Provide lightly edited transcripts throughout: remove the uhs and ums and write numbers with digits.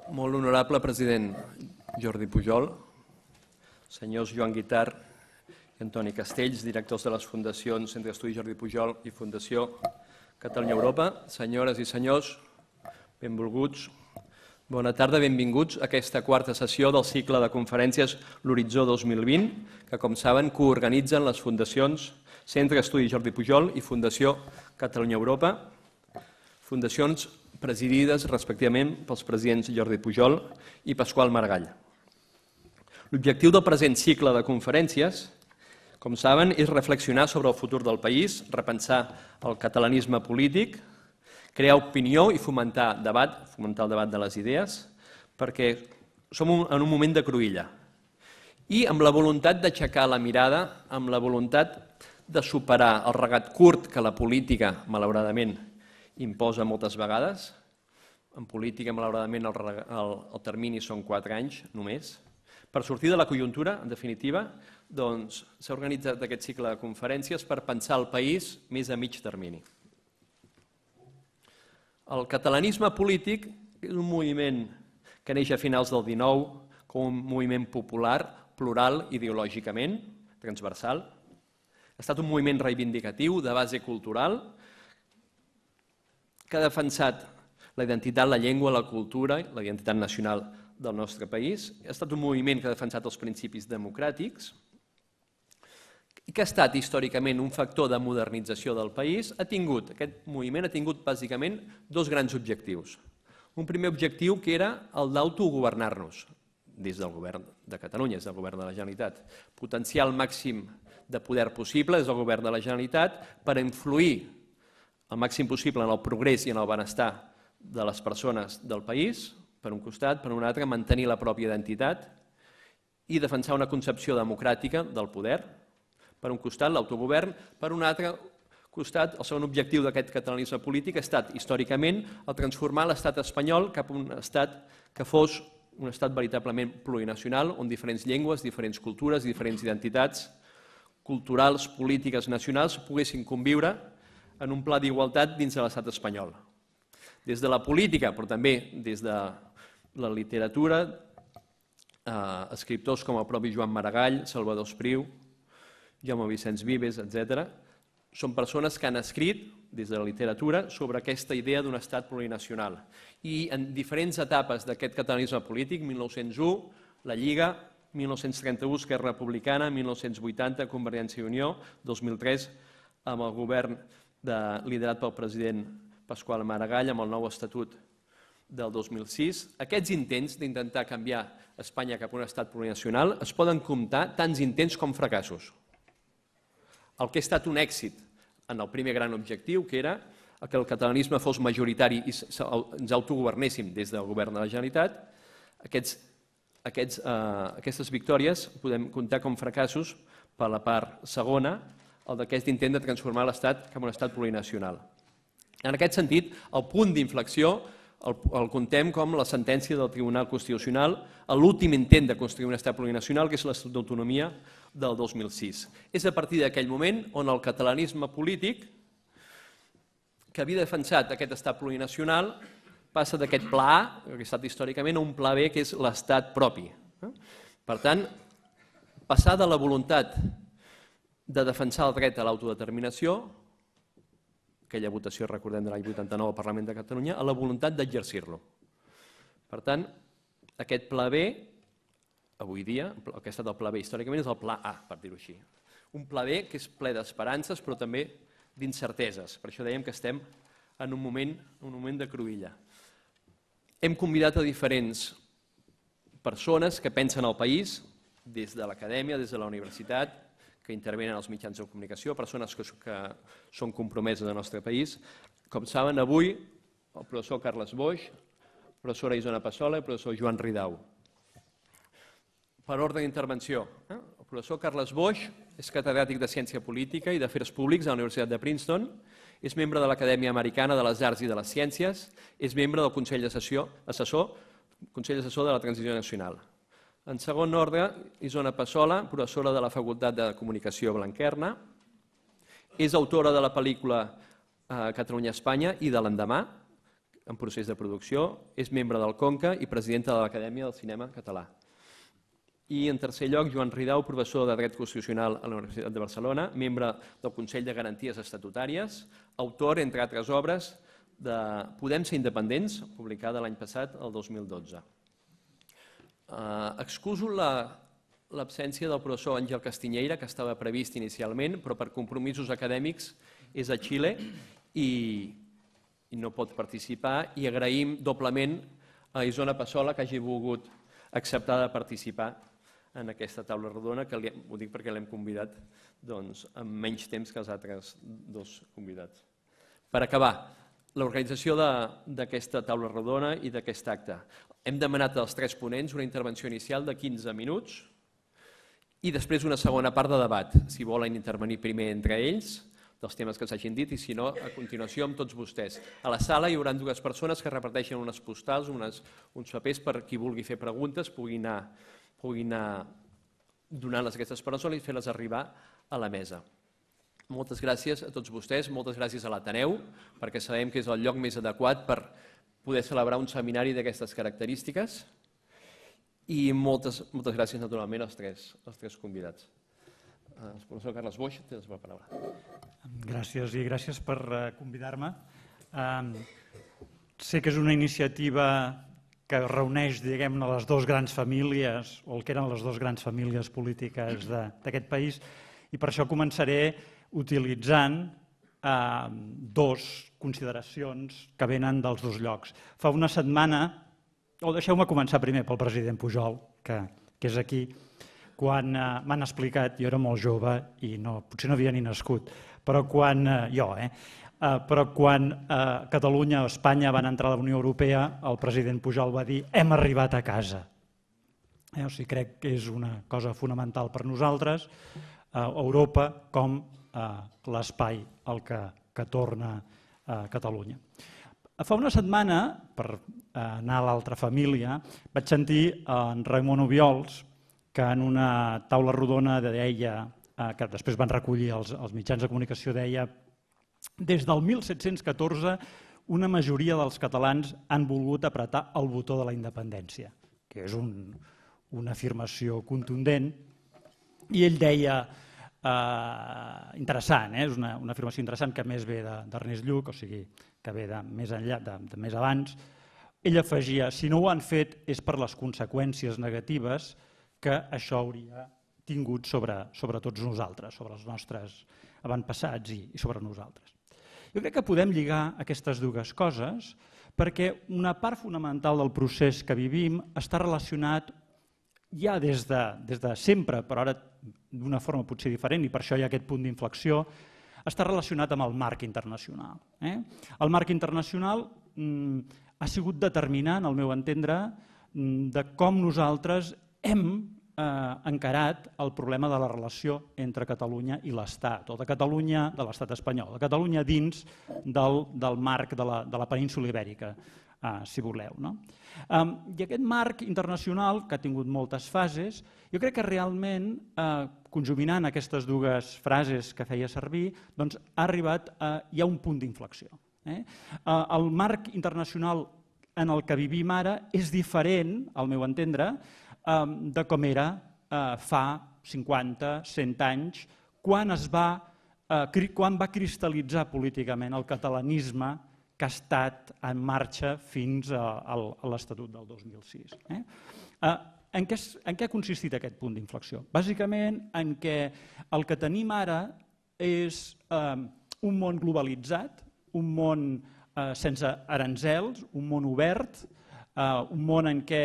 Molt honorable president Jordi Pujol, senyors Joan Guitart i Antoni Castells, directors de les fundacions Centre d'Estudis Jordi Pujol i Fundació Catalunya-Europa, senyores i senyors, benvolguts, bona tarda, benvinguts a aquesta quarta sessió del cicle de conferències L'Horitzó 2020, que, com saben, coorganitzen les fundacions Centre d'Estudis Jordi Pujol i Fundació Catalunya-Europa, fundacions presidides respectivament pels presidents Jordi Pujol i Pasqual Maragall. L'objectiu del present cicle de conferències, com saben, és reflexionar sobre el futur del país, repensar el catalanisme polític, crear opinió i fomentar el debat de les idees, perquè som en un moment de cruïlla i amb la voluntat d'aixecar la mirada, amb la voluntat de superar el regat curt que la política, malauradament, imposa moltes vegades. En política, malauradament, el termini són 4 anys només. Per sortir de la conjuntura, en definitiva, s'ha organitzat aquest cicle de conferències per pensar el país més a mig termini. El catalanisme polític és un moviment que neix a finals del XIX com un moviment popular, plural ideològicament, transversal. Ha estat un moviment reivindicatiu de base cultural que ha defensat la identitat, la llengua, la cultura, la identitat nacional del nostre país. Ha estat un moviment que ha defensat els principis democràtics i que ha estat històricament un factor de modernització del país. Aquest moviment ha tingut bàsicament 2 grans objectius. Un primer objectiu que era el d'autogovernar-nos des del govern de Catalunya, des del govern de la Generalitat. Potenciar el màxim de poder possible des del govern de la Generalitat per influir el màxim possible en el progrés i en el benestar de les persones del país, per un costat, per un altre, mantenir la pròpia identitat i defensar una concepció democràtica del poder, per un costat, l'autogovern, per un altre costat, el segon objectiu d'aquest catalanisme polític ha estat, històricament, el transformar l'estat espanyol cap a un estat que fos un estat veritablement plurinacional, on diferents llengües, diferents cultures, diferents identitats culturals, polítiques, nacionals poguessin conviure en un pla d'igualtat dins de l'estat espanyol. Des de la política, però també des de la literatura, escriptors com el propi Joan Maragall, Salvador Espriu, Jaume Vicenç Vives, etc., són persones que han escrit des de la literatura sobre aquesta idea d'un estat plurinacional. I en diferents etapes d'aquest catalanisme polític, 1901, la Lliga, 1931, Esquerra Republicana, 1980, Convergència i Unió, 2003, amb el govern liderat pel president Pasqual Maragall, amb el nou Estatut del 2006. Aquests intents d'intentar canviar Espanya cap a un estat plurinacional es poden comptar tants intents com fracassos. El que ha estat un èxit en el primer gran objectiu, que era que el catalanisme fos majoritari i ens autogovernéssim des del govern de la Generalitat, aquestes victòries podem comptar com fracassos per la part segona, el d'aquest intent de transformar l'Estat cap a un estat plurinacional. En aquest sentit, el punt d'inflexió el contem com la sentència del Tribunal Constitucional a l'últim intent de construir un estat plurinacional, que és l'Estatut d'Autonomia del 2006. És a partir d'aquell moment on el catalanisme polític, que havia defensat aquest estat plurinacional, passa d'aquest pla A, que ha estat històricament, a un pla B, que és l'estat propi. Per tant, passar de la voluntat de defensar el dret a l'autodeterminació, aquella votació, recordem, de l'any 89 al Parlament de Catalunya, a la voluntat d'exercir-lo. Per tant, aquest pla B, avui dia, el que ha estat el pla B històricament, és el pla A, per dir-ho així. Un pla B que és ple d'esperances, però també d'incerteses. Per això dèiem que estem en un moment de cruïlla. Hem convidat a diferents persones que pensen al país, des de l'acadèmia, des de la universitat, que intervenen als mitjans de comunicació, persones que són compromeses al nostre país. Com saben, avui el professor Carles Boix, la professora Isona Passola i el professor Joan Ridao. Per ordre d'intervenció, el professor Carles Boix és catedràtic de Ciència Política i d'Afers Públics a la Universitat de Princeton, és membre de l'Acadèmia Americana de les Arts i de les Ciències, és membre del Consell Assessor de la Transició Nacional. En segon ordre, Isona Passola, professora de la Facultat de Comunicació Blanquerna, és autora de la pel·lícula Catalunya-Espanya i de l'endemà, en procés de producció, és membre del CONCA i presidenta de l'Acadèmia del Cinema Català. I en tercer lloc, Joan Ridao, professor de Dret Constitucional a la Universitat de Barcelona, membre del Consell de Garanties Estatutàries, autor, entre altres obres, de Podem ser independents, publicada l'any passat, el 2012. Excuso l'absència del professor Àngel Castiñeira, que estava previst inicialment, però per compromisos acadèmics és a Xile i no pot participar, i agraïm doblement a Isona Passola que hagi volgut acceptar de participar en aquesta taula rodona, que ho dic perquè l'hem convidat amb menys temps que els altres dos convidats. Per acabar, l'organització d'aquesta taula rodona i d'aquest acte. Hem demanat als tres ponents una intervenció inicial de 15 minuts i després una segona part de debat, si volen intervenir primer entre ells, dels temes que s'hagin dit, i si no, a continuació amb tots vostès. A la sala hi haurà dues persones que reparteixen unes postals, uns papers per qui vulgui fer preguntes, pugui anar donant-les a aquestes persones i fer-les arribar a la mesa. Moltes gràcies a tots vostès, moltes gràcies a l'Ateneu, perquè sabem que és el lloc més adequat per poder celebrar un seminari d'aquestes característiques, i moltes gràcies naturalment als tres convidats. El professor Carles Boix té la seva paraula. Gràcies i gràcies per convidar-me. Sé que és una iniciativa que reuneix, diguem-ne, les dues grans famílies, o el que eren les dues grans famílies polítiques d'aquest país, i per això començaré utilitzant dues consideracions que venen dels dos llocs. Fa una setmana, o deixeu-me començar primer pel president Pujol, que és aquí, quan m'han explicat, jo era molt jove i potser no havia ni nascut, però quan Catalunya o Espanya van entrar a la Unió Europea, el president Pujol va dir hem arribat a casa. O sigui, crec que és una cosa fonamental per nosaltres, Europa com l'espai al que torna Catalunya. Fa una setmana, per anar a l'altra família, vaig sentir en Raimon Obiols, que en una taula rodona deia, que després van recollir els mitjans de comunicació, deia des del 1714 una majoria dels catalans han volgut apretar el botó de la independència, que és una afirmació contundent, i ell deia, interessant, és una afirmació interessant que més ve d'Ernest Lluch, o sigui, que ve de més enllà, de més abans, ell afegia, si no ho han fet és per les conseqüències negatives que això hauria tingut sobre tots nosaltres, sobre els nostres avantpassats i sobre nosaltres. Jo crec que podem lligar aquestes dues coses perquè una part fonamental del procés que vivim està relacionat ja des de sempre, però ara d'una forma potser diferent, i per això hi ha aquest punt d'inflexió, està relacionat amb el marc internacional. El marc internacional ha sigut determinant, al meu entendre, de com nosaltres hem encarat el problema de la relació entre Catalunya i l'Estat, o de Catalunya, de l'Estat espanyol, de Catalunya dins del marc de la península ibèrica, si voleu. I aquest marc internacional, que ha tingut moltes fases, jo crec que realment, conjuminant aquestes dues frases que feia servir, ha arribat, hi ha un punt d'inflexió. El marc internacional en el que vivim ara és diferent, al meu entendre, de com era fa 50, 100 anys, quan va cristal·litzar políticament el catalanisme que ha estat en marxa fins a l'Estatut del 2006. En què ha consistit aquest punt d'inflexió? Bàsicament en què el que tenim ara és un món globalitzat, un món sense aranzels, un món obert, un món en què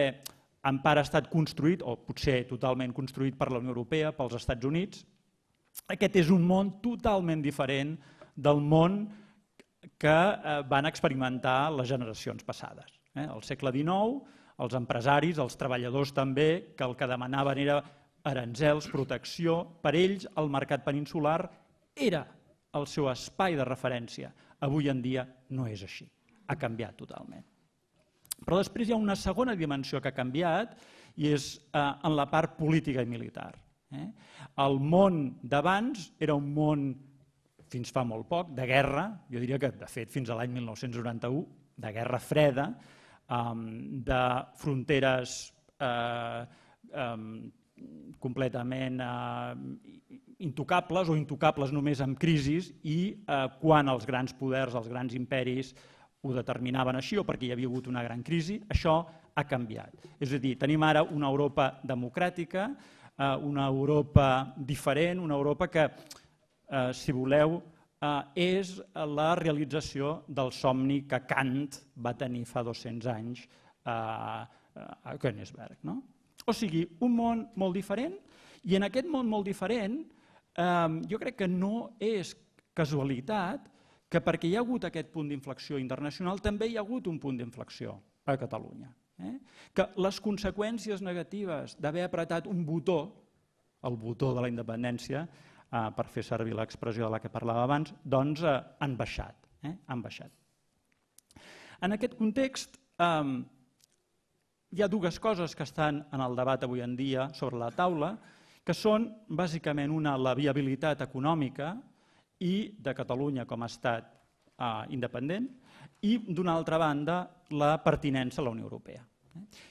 en part ha estat construït, o potser totalment construït per la Unió Europea, pels Estats Units. Aquest és un món totalment diferent del món que van experimentar les generacions passades. Al segle XIX, els empresaris, els treballadors també, que el que demanaven era aranzels, protecció. Per ells, el mercat peninsular era el seu espai de referència. Avui en dia no és així. Ha canviat totalment. Però després hi ha una segona dimensió que ha canviat i és en la part política i militar. El món d'abans era un món, fins fa molt poc, de guerra. Jo diria que, de fet, fins a l'any 1991 de guerra freda, de fronteres completament intocables o intocables només amb crisis, i quan els grans poders, els grans imperis ho determinaven així o perquè hi havia hagut una gran crisi, això ha canviat. És a dir, tenim ara una Europa democràtica, una Europa diferent, una Europa que, si voleu, és la realització del somni que Kant va tenir fa 200 anys a Königsberg. O sigui, un món molt diferent, i en aquest món molt diferent jo crec que no és casualitat que perquè hi ha hagut aquest punt d'inflexió internacional també hi ha hagut un punt d'inflexió a Catalunya. Que les conseqüències negatives d'haver apretat un botó, el botó de la independència, per fer servir l'expressió de la que parlava abans, doncs han baixat. En aquest context hi ha dues coses que estan en el debat avui en dia sobre la taula, que són bàsicament una, la viabilitat econòmica i de Catalunya com a estat independent, i d'una altra banda la pertinença a la Unió Europea.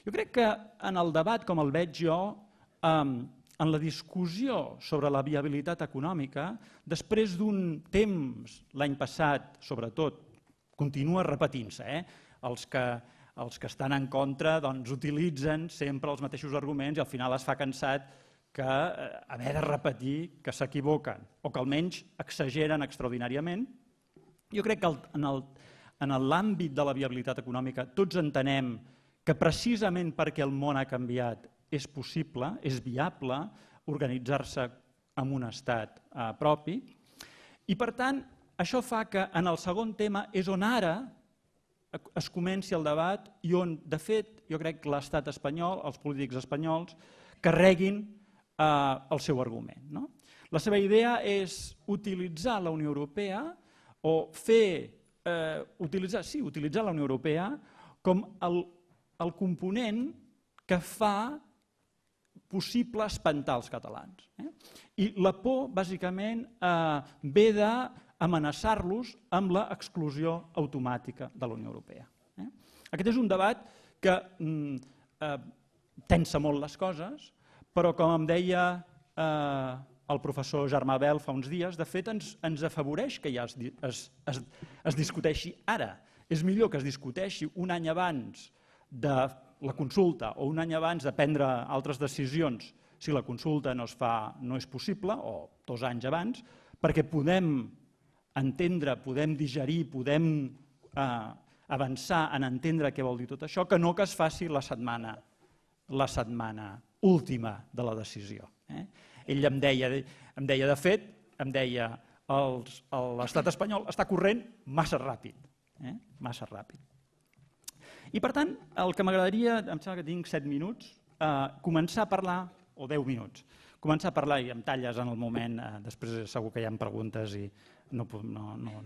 Jo crec que en el debat, com el veig jo, en la discussió sobre la viabilitat econòmica, després d'un temps, l'any passat sobretot, continua repetint-se, els que estan en contra utilitzen sempre els mateixos arguments i al final es fa cansat que haver de repetir que s'equivoquen o que almenys exageren extraordinàriament. Jo crec que en l'àmbit de la viabilitat econòmica tots entenem que precisament perquè el món ha canviat és possible, és viable organitzar-se amb un estat propi, i per tant això fa que en el segon tema és on ara es comenci el debat i on, de fet, jo crec que l'estat espanyol, els polítics espanyols, carreguin el seu argument. La seva idea és utilitzar la Unió Europea o utilitzar la Unió Europea com el component que fa possible espantar els catalans. I la por, bàsicament, ve d'amenaçar-los amb l'exclusió automàtica de la Unió Europea. Aquest és un debat que tensa molt les coses, però com em deia el professor Germà Bel fa uns dies, de fet ens afavoreix que ja es discuteixi ara. És millor que es discuteixi un any abans de la consulta o un any abans de prendre altres decisions si la consulta no és possible, o 2 anys abans, perquè podem entendre, podem digerir, podem avançar en entendre què vol dir tot això, que no que es faci la setmana última de la decisió. Ell em deia, de fet, l'estat espanyol està corrent massa ràpid. I per tant, el que m'agradaria, em sembla que tinc 7 minuts, començar a parlar, o 10 minuts, començar a parlar, i em talles en el moment, després segur que hi ha preguntes i no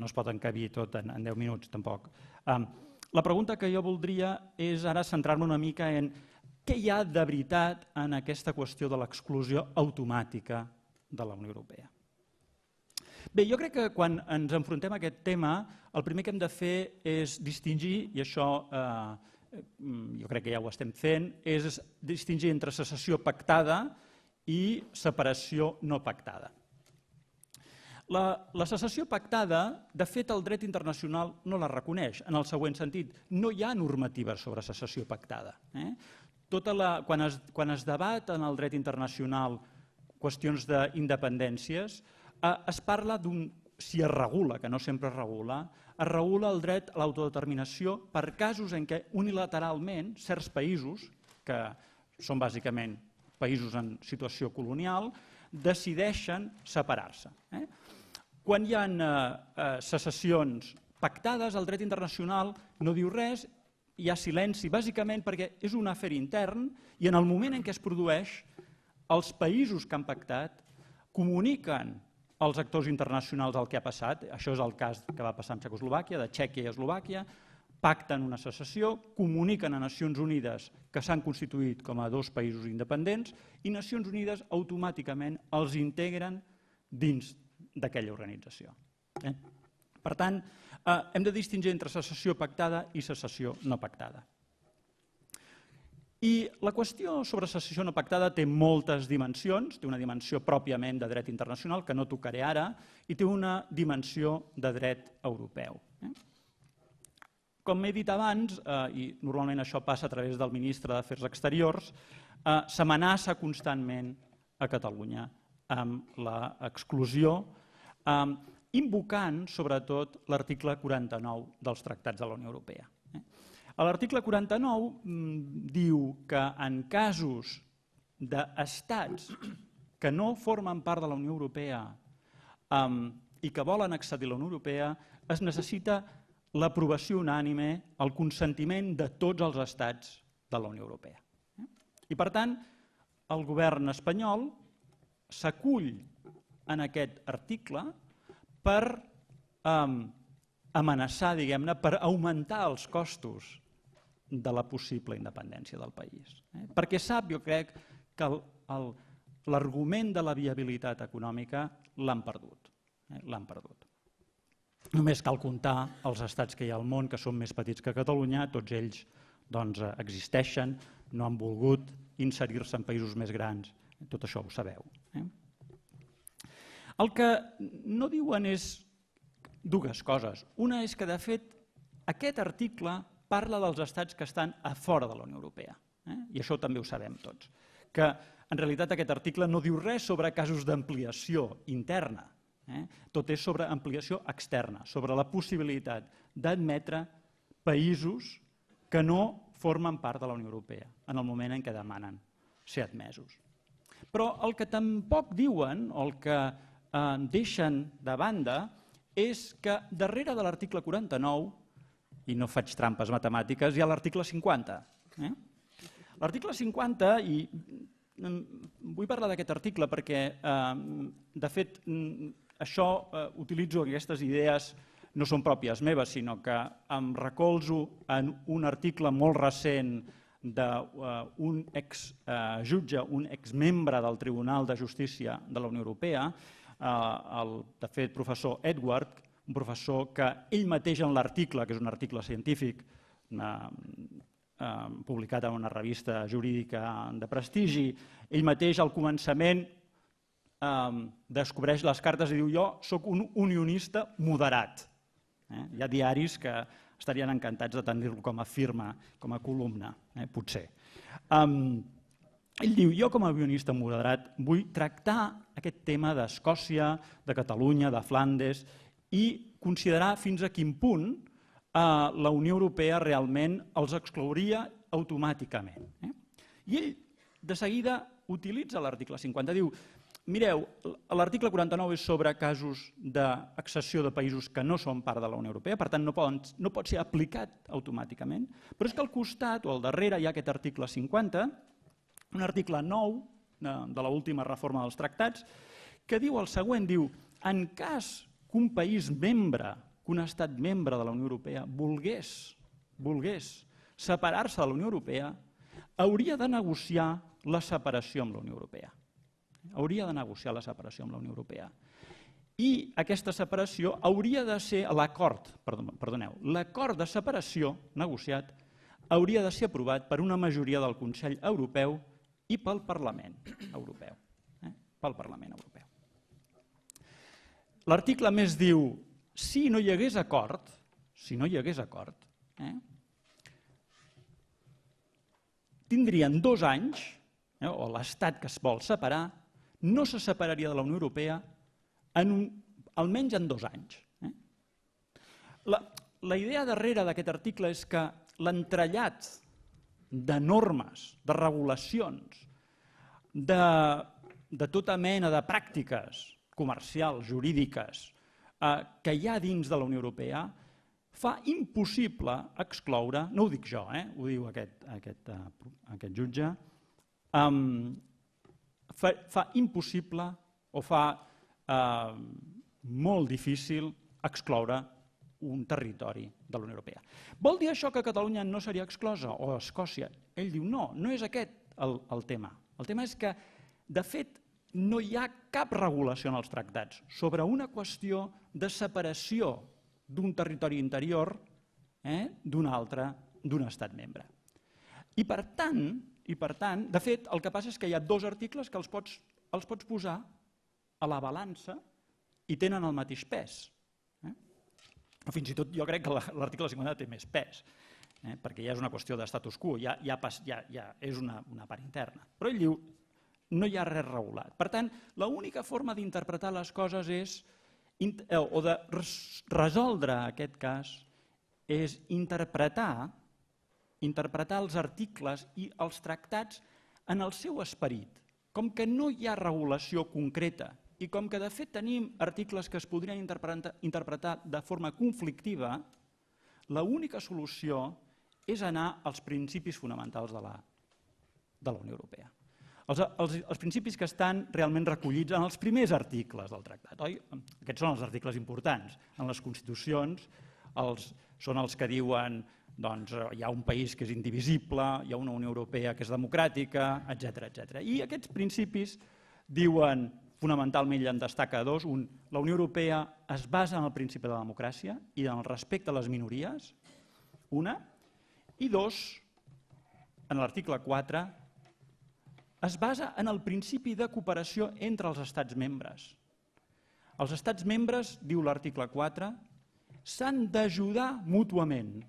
es pot encabir tot en 10 minuts tampoc. La pregunta que jo voldria és ara centrar-me una mica en què hi ha de veritat en aquesta qüestió de l'exclusió automàtica de la Unió Europea. Bé, jo crec que quan ens enfrontem a aquest tema, el primer que hem de fer és distingir, i això jo crec que ja ho estem fent, és distingir entre secessió pactada i separació no pactada. La secessió pactada, de fet, el dret internacional no la reconeix, en el següent sentit. No hi ha normatives sobre secessió pactada. Quan es debat en el dret internacional qüestions d'independències, es parla si es regula, que no sempre es regula el dret a l'autodeterminació per casos en què unilateralment certs països, que són bàsicament països en situació colonial, decideixen separar-se. Quan hi ha secessions pactades, el dret internacional no diu res, hi ha silenci, bàsicament perquè és un afer intern i en el moment en què es produeix, els països que han pactat comuniquen als actors internacionals el que ha passat. Això és el cas que va passar amb Txecoslovàquia, de Txèquia i Eslovàquia, pacten una secessió, comuniquen a Nacions Unides que s'han constituït com a 2 països independents i Nacions Unides automàticament els integren dins d'aquella organització. Per tant, hem de distingir entre secessió pactada i secessió no pactada. I la qüestió sobre secessió no pactada té moltes dimensions, té una dimensió pròpiament de dret internacional, que no tocaré ara, i té una dimensió de dret europeu. Com he dit abans, i normalment això passa a través del ministre d'Afers Exteriors, s'amenaça constantment a Catalunya amb l'exclusió, invocant sobretot l'article 49 dels tractats de la Unió Europea. L'article 49 diu que en casos d'estats que no formen part de la Unió Europea i que volen accedir a la Unió Europea es necessita l'aprovació unànime, el consentiment de tots els estats de la Unió Europea. I per tant, el govern espanyol s'acull en aquest article per amenaçar, diguem-ne, per augmentar els costos de la possible independència del país. Perquè sap, jo crec, que l'argument de la viabilitat econòmica l'han perdut. Només cal comptar els estats que hi ha al món, que són més petits que Catalunya, tots ells existeixen, no han volgut inserir-se en països més grans, tot això ho sabeu. El que no diuen és dues coses. Una és que, de fet, aquest article parla dels estats que estan a fora de la Unió Europea, i això també ho sabem tots, que en realitat aquest article no diu res sobre casos d'ampliació interna, tot és sobre ampliació externa, sobre la possibilitat d'admetre països que no formen part de la Unió Europea en el moment en què demanen ser admesos. Però el que tampoc diuen, o el que deixen de banda, és que darrere de l'article 49, i no faig trampes matemàtiques, hi ha l'article 50. L'article 50, i vull parlar d'aquest article perquè, de fet, això utilitzo aquestes idees, no són pròpies meves, sinó que em recolzo en un article molt recent d'un exjutge, un exmembre del Tribunal de Justícia de la Unió Europea, de fet, professor Edward, un professor que ell mateix en l'article, que és un article científic publicat en una revista jurídica de prestigi, ell mateix al començament descobreix les cartes i diu: jo sóc un unionista moderat. Hi ha diaris que estarien encantats de tenir-lo com a firma, com a columna, potser. Ell diu: jo com a unionista moderat vull tractar aquest tema d'Escòcia, de Catalunya, de Flandes i considerar fins a quin punt la Unió Europea realment els exclouria automàticament. I ell de seguida utilitza l'article 50, diu: mireu, l'article 49 és sobre casos d'accessió de països que no són part de la Unió Europea, per tant no pot ser aplicat automàticament, però és que al costat o al darrere hi ha aquest article 50, un article 9 de l'última reforma dels tractats, que diu el següent, diu: en cas que un país membre, que un estat membre de la Unió Europea volgués separar-se de la Unió Europea, hauria de negociar la separació amb la Unió Europea. Hauria de negociar la separació amb la Unió Europea. I aquesta separació hauria de ser l'acord de separació negociat hauria de ser aprovat per una majoria del Consell Europeu i pel Parlament Europeu. L'article més diu: si no hi hagués acord, tindrien 2 anys, o l'estat que es vol separar, no se separaria de la Unió Europea almenys en 2 anys. La idea darrere d'aquest article és que l'entrellat de normes, de regulacions, de tota mena de pràctiques comercials, jurídiques, que hi ha dins de la Unió Europea, fa impossible excloure, no ho dic jo, ho diu aquest jutge, fa impossible o fa molt difícil excloure un territori de la Unió Europea. Vol dir això que Catalunya no seria exclosa o Escòcia? Ell diu no, no és aquest el tema. El tema és que, de fet, no hi ha cap regulació en els tractats sobre una qüestió de separació d'un territori interior d'un altre, d'un estat membre. I per tant, de fet, el que passa és que hi ha dos articles que els pots posar a la balança i tenen el mateix pes. O fins i tot jo crec que l'article 50 té més pes, perquè ja és una qüestió de status quo, ja és una part interna. Però ell diu, no hi ha res regulat. Per tant, l'única forma d'interpretar les coses o de resoldre aquest cas és interpretar els articles i els tractats en el seu esperit. Com que no hi ha regulació concreta i com que de fet tenim articles que es podrien interpretar de forma conflictiva, l'única solució és anar als principis fonamentals de la Unió Europea. Els principis que estan realment recollits en els primers articles del tractat. Aquests són els articles importants. En les constitucions són els que diuen hi ha un país que és indivisible, hi ha una Unió Europea que és democràtica, etc. I aquests principis diuen, fonamentalment en destaca dos, la Unió Europea es basa en el principi de la democràcia i en el respecte a les minories, una, i dos, en l'article 4, es basa en el principi de cooperació entre els estats membres. Els estats membres, diu l'article 4, s'han d'ajudar mútuament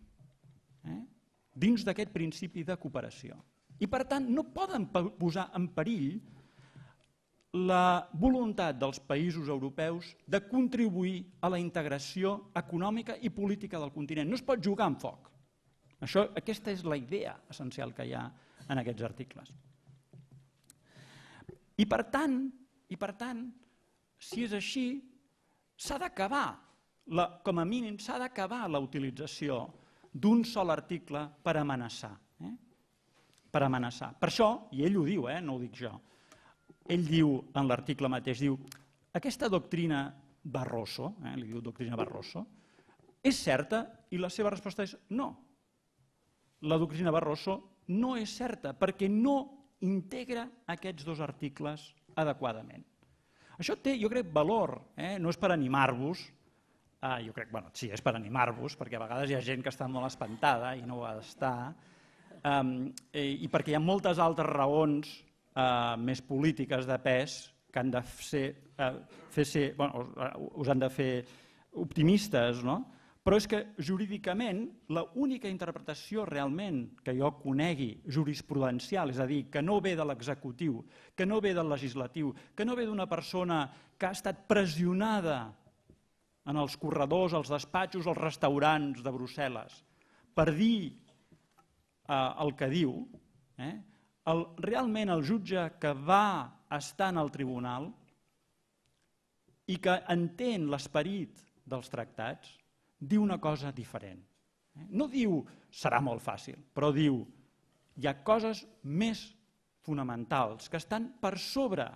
dins d'aquest principi de cooperació. I per tant no poden posar en perill la voluntat dels països europeus de contribuir a la integració econòmica i política del continent. No es pot jugar amb foc. Aquesta és la idea essencial que hi ha en aquests articles. I per tant, si és així, s'ha d'acabar, com a mínim, s'ha d'acabar la utilització d'un sol article per amenaçar. Per això, i ell ho diu, no ho dic jo, ell diu en l'article mateix, diu, aquesta doctrina Barroso, li diu doctrina Barroso, és certa? I la seva resposta és no. La doctrina Barroso no és certa perquè no integra aquests dos articles adequadament. Això té, jo crec, valor, no és per animar-vos, jo crec, sí, és per animar-vos, perquè a vegades hi ha gent que està molt espantada i no ho ha d'estar, i perquè hi ha moltes altres raons més polítiques de pes que han de us han de fer optimistes, no? Però és que jurídicament l'única interpretació realment que jo conegui jurisprudencial, és a dir, que no ve de l'executiu, que no ve del legislatiu, que no ve d'una persona que ha estat pressionada en els corredors, als despatxos, als restaurants de Brussel·les, per dir el que diu, realment el jutge que va estar en el tribunal i que entén l'esperit dels tractats, diu una cosa diferent. No diu serà molt fàcil, però diu hi ha coses més fonamentals que estan per sobre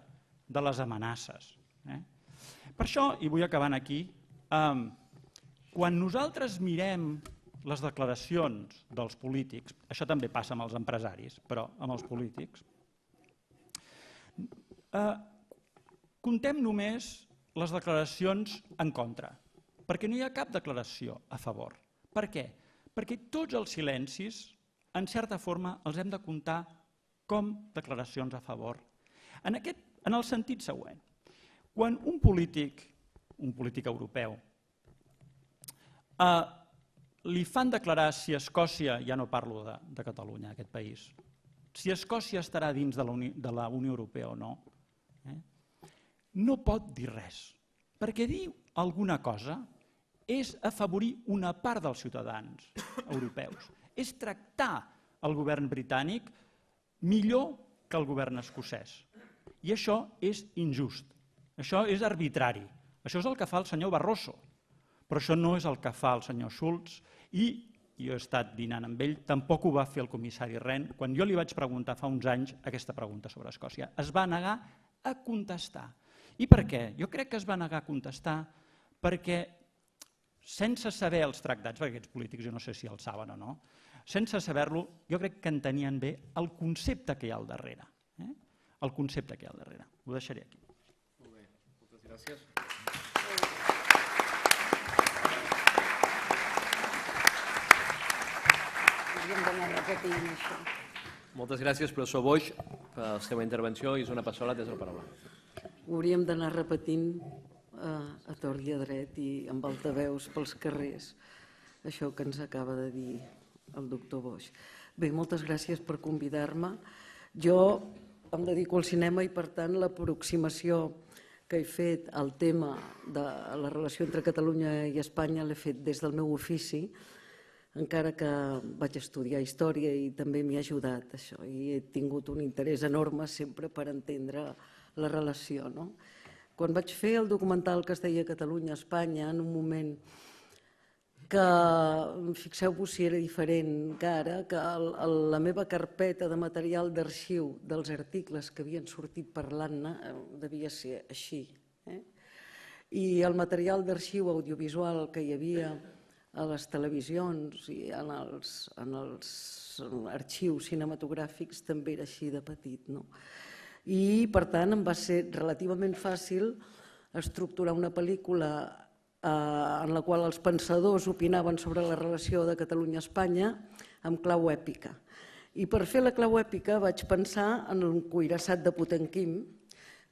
de les amenaces. Per això, i vull acabant aquí, quan nosaltres mirem les declaracions dels polítics, això també passa amb els empresaris, però amb els polítics, contem només les declaracions en contra, perquè no hi ha cap declaració a favor. Per què? Perquè tots els silencis, en certa forma, els hem de comptar com declaracions a favor. En el sentit següent, quan un polític europeu, li fan declarar si Escòcia, ja no parlo de Catalunya, aquest país, si Escòcia estarà dins de la Unió Europea o no, no pot dir res, perquè dir alguna cosa és afavorir una part dels ciutadans europeus, és tractar el govern britànic millor que el govern escocès. I això és injust, això és arbitrari, això és el que fa el senyor Barroso, però això no és el que fa el senyor Schulz i jo he estat dinant amb ell, tampoc ho va fer el comissari Rehn, quan jo li vaig preguntar fa uns anys aquesta pregunta sobre Escòcia. Es va negar a contestar. I per què? Jo crec que es va negar a contestar perquè sense saber els tractats, perquè aquests polítics jo no sé si els saben o no, sense saber-lo, jo crec que entenien bé el concepte que hi ha al darrere. El concepte que hi ha al darrere. Ho deixaré aquí. Molt bé, moltes gràcies. hauríem d'anar repetint això. Moltes gràcies, professor Boix, per la seva intervenció. Isona Passola, tens la paraula. Ho hauríem d'anar repetint a tort i a dret i amb altaveus pels carrers, això que ens acaba de dir el doctor Boix. Bé, moltes gràcies per convidar-me. Jo em dedico al cinema i, per tant, l'aproximació que he fet al tema de la relació entre Catalunya i Espanya l'he fet des del meu ofici, encara que vaig estudiar història i també m'hi ha ajudat això, i he tingut un interès enorme sempre per entendre la relació. Quan vaig fer el documental que es deia Catalunya-Espanya, en un moment que, fixeu-vos si era diferent que ara, que la meva carpeta de material d'arxiu dels articles que havien sortit parlant-ne devia ser així. I el material d'arxiu audiovisual que hi havia a les televisions i en els arxius cinematogràfics també era així de petit. I, per tant, em va ser relativament fàcil estructurar una pel·lícula en la qual els pensadors opinaven sobre la relació de Catalunya-Espanya amb clau èpica. I per fer la clau èpica vaig pensar en El cuirassat de Potemkin,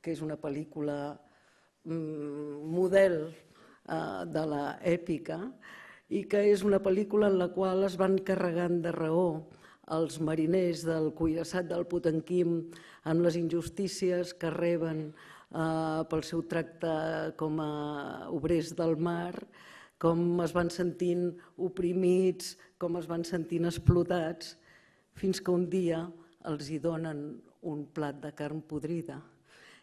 que és una pel·lícula model de l'èpica i que és una pel·lícula en la qual es van carregant de raó els mariners del cuirassat del Potemkin en les injustícies que reben pel seu tracte com a obrers del mar, com es van sentint oprimits, com es van sentint explotats, fins que un dia els hi donen un plat de carn podrida.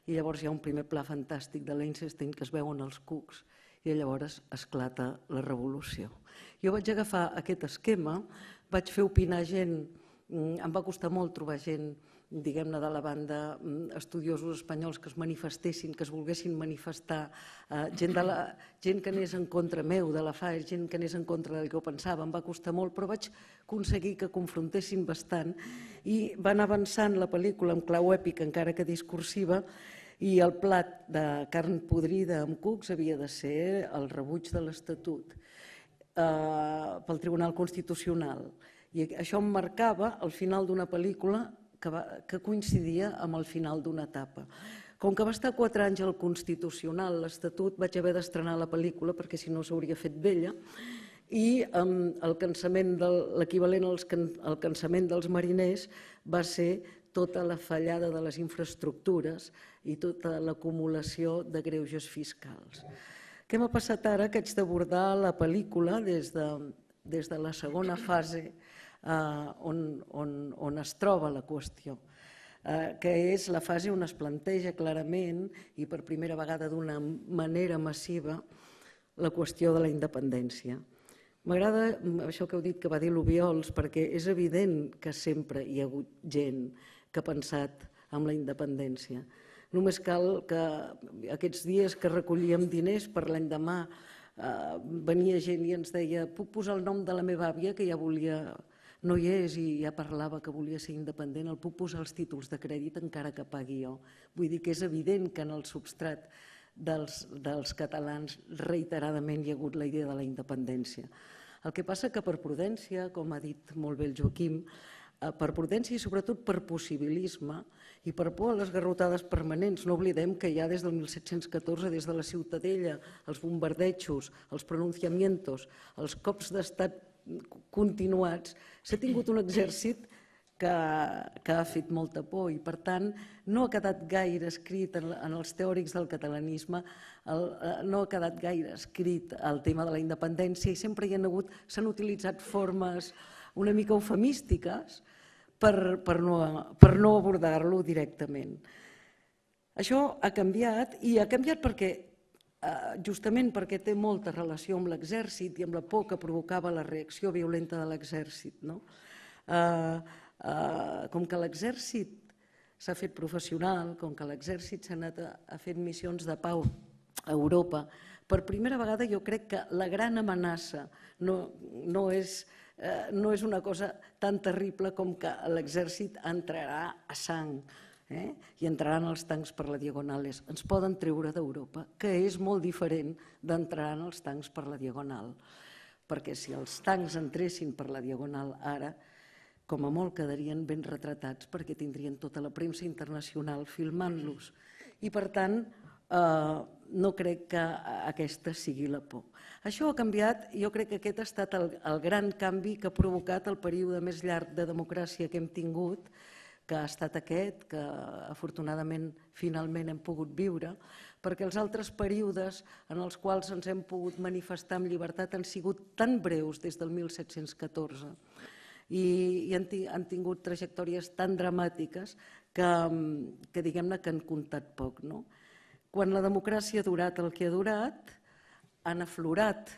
I llavors hi ha un primer pla fantàstic de Liechtenstein que es veuen els cucs i llavors esclata la revolució. Jo vaig agafar aquest esquema, vaig fer opinar gent, em va costar molt trobar gent, diguem-ne, de la banda, estudiosos espanyols que es manifestessin, que es volguessin manifestar, gent que anés en contra meu, de la FAES, gent que anés en contra del que jo pensava, em va costar molt, però vaig aconseguir que confrontessin bastant i van avançant la pel·lícula amb clau èpica, encara que discursiva, i el plat de carn podrida amb cucs havia de ser el rebuig de l'Estatut pel Tribunal Constitucional. I això em marcava el final d'una pel·lícula que coincidia amb el final d'una etapa. Com que va estar 4 anys al Constitucional, l'Estatut, vaig haver d'estrenar la pel·lícula perquè si no s'hauria fet vella, i l'equivalent al cansament dels mariners va ser tota la fallada de les infraestructures i tota l'acumulació de greuges fiscals. Què m'ha passat ara? Que haig d'abordar la pel·lícula des de la segona fase on es troba la qüestió, que és la fase on es planteja clarament i per primera vegada d'una manera massiva la qüestió de la independència. M'agrada això que heu dit que va dir l'Obiols, perquè és evident que sempre hi ha hagut gent que ha pensat en la independència. Només cal que aquests dies que recollíem diners per l'endemà venia gent i ens deia puc posar el nom de la meva àvia que ja volia, no hi és i ja parlava que volia ser independent, el puc posar els títols de crèdit encara que pagui jo. Vull dir que és evident que en el substrat dels catalans reiteradament hi ha hagut la idea de la independència. El que passa que per prudència, com ha dit molt bé el Joaquim, per prudència i sobretot per possibilisme i per por a les garrotades permanents. No oblidem que ja des del 1714, des de la Ciutadella, els bombardejos, els pronunciamientos, els cops d'estat continuats, s'ha tingut un exèrcit que ha fet molta por i, per tant, no ha quedat gaire escrit en els teòrics del catalanisme, no ha quedat gaire escrit el tema de la independència i sempre s'han utilitzat formes una mica eufemístiques per no abordar-lo directament. Això ha canviat i ha canviat perquè justament perquè té molta relació amb l'exèrcit i amb la por que provocava la reacció violenta de l'exèrcit. Com que l'exèrcit s'ha fet professional, com que l'exèrcit s'ha anat a fer missions de pau a Europa, per primera vegada jo crec que la gran amenaça no és una cosa tan terrible com que l'exèrcit entrarà a sang i entraran els tancs per la Diagonal. Ens poden treure d'Europa, que és molt diferent d'entrar els tancs per la Diagonal, perquè si els tancs entressin per la Diagonal ara com a molt quedarien ben retratats perquè tindrien tota la premsa internacional filmant-los. I per tant, no crec que aquesta sigui la por. Això ha canviat, jo crec que aquest ha estat el gran canvi que ha provocat el període més llarg de democràcia que hem tingut, que ha estat aquest, que afortunadament finalment hem pogut viure, perquè els altres períodes en els quals ens hem pogut manifestar amb llibertat han sigut tan breus des del 1714 i han tingut trajectòries tan dramàtiques que diguem-ne que han comptat poc. Quan la democràcia ha durat el que ha durat, han aflorat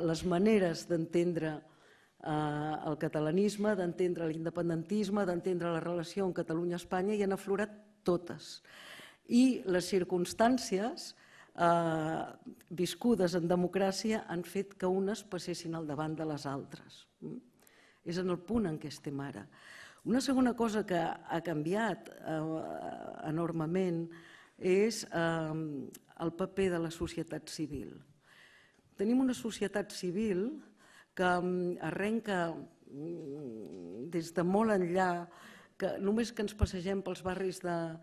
les maneres d'entendre el catalanisme, d'entendre l'independentisme, d'entendre la relació amb Catalunya-Espanya i han aflorat totes. I les circumstàncies viscudes en democràcia han fet que unes passessin al davant de les altres. És en el punt en què estem ara. Una segona cosa que ha canviat enormement és el paper de la societat civil. Tenim una societat civil que arrenca des de molt enllà, que només que ens passegem pels barris de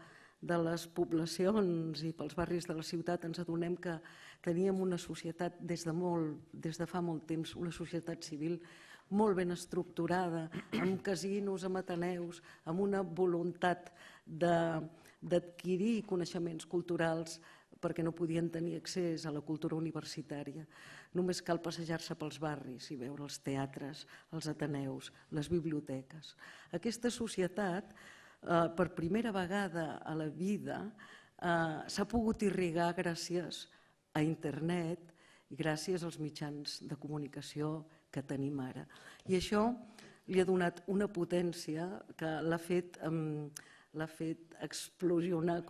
les poblacions i pels barris de la ciutat ens adonem que teníem una societat des de fa molt temps, una societat civil molt ben estructurada, amb casinos, amb ateneus, amb una voluntat d'adquirir coneixements culturals perquè no podien tenir accés a la cultura universitària. Només cal passejar-se pels barris i veure els teatres, els ateneus, les biblioteques. Aquesta societat, per primera vegada a la vida, s'ha pogut irrigar gràcies a internet i gràcies als mitjans de comunicació que tenim ara. I això li ha donat una potència que l'ha fet explosionar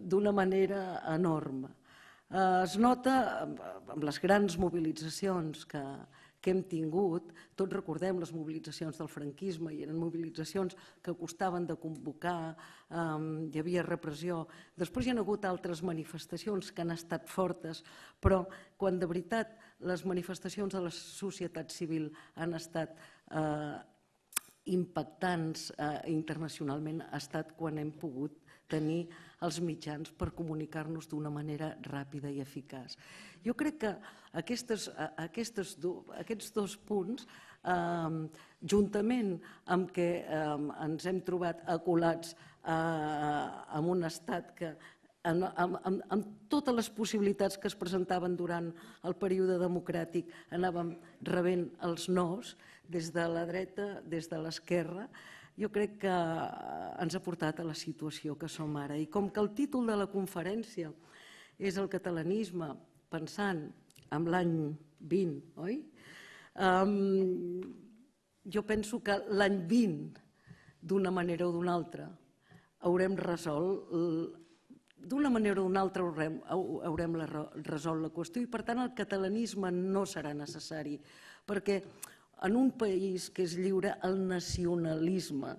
d'una manera enorme. Es nota amb les grans mobilitzacions que hem tingut, tots recordem les mobilitzacions del franquisme i eren mobilitzacions que costaven de convocar, hi havia repressió. Després hi ha hagut altres manifestacions que han estat fortes, però quan de veritat les manifestacions de la societat civil han estat impactants internacionalment ha estat quan hem pogut tenir els mitjans per comunicar-nos d'una manera ràpida i eficaç. Jo crec que aquests dos punts, juntament amb que ens hem trobat acolats en un estat que amb totes les possibilitats que es presentaven durant el període democràtic anàvem rebent els nos des de la dreta, des de l'esquerra, jo crec que ens ha portat a la situació que som ara. I com que el títol de la conferència és el catalanisme, pensant en l'any 20, oi? Jo penso que l'any 20, d'una manera o d'una altra, haurem resolt, d'una manera o d'una altra haurem resolt la qüestió i per tant el catalanisme no serà necessari, perquè en un país que és lliure el nacionalisme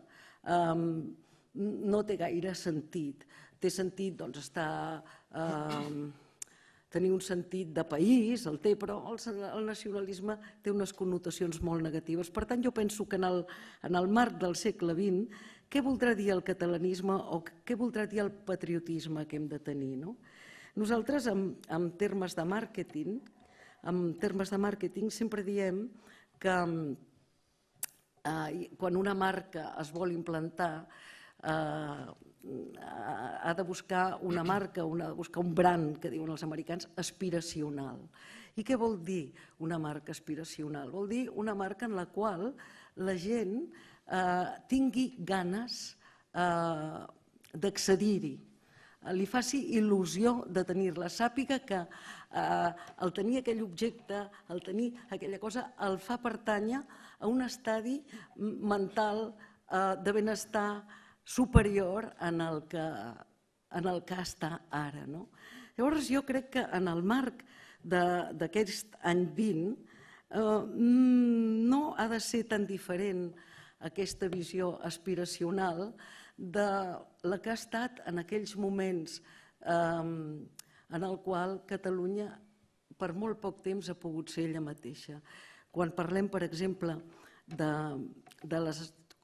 no té gaire sentit. Té sentit tenir un sentit de país, el té, però el nacionalisme té unes connotacions molt negatives. Per tant, jo penso que en el marc del segle XX, què voldrà dir el catalanisme o què voldrà dir el patriotisme que hem de tenir? Nosaltres, en termes de màrqueting, sempre diem que quan una marca es vol implantar ha de buscar una marca, ha de buscar un brand, que diuen els americans, aspiracional. I què vol dir una marca aspiracional? Vol dir una marca en la qual la gent tingui ganes d'accedir-hi, li faci il·lusió de tenir-la, sàpiga que el tenir aquell objecte, el tenir aquella cosa, el fa pertànyer a un estadi mental de benestar superior en el que està ara. Llavors jo crec que en el marc d'aquest any 20 no ha de ser tan diferent aquesta visió aspiracional de la que ha estat en aquells moments en el qual Catalunya per molt poc temps ha pogut ser ella mateixa. Quan parlem, per exemple,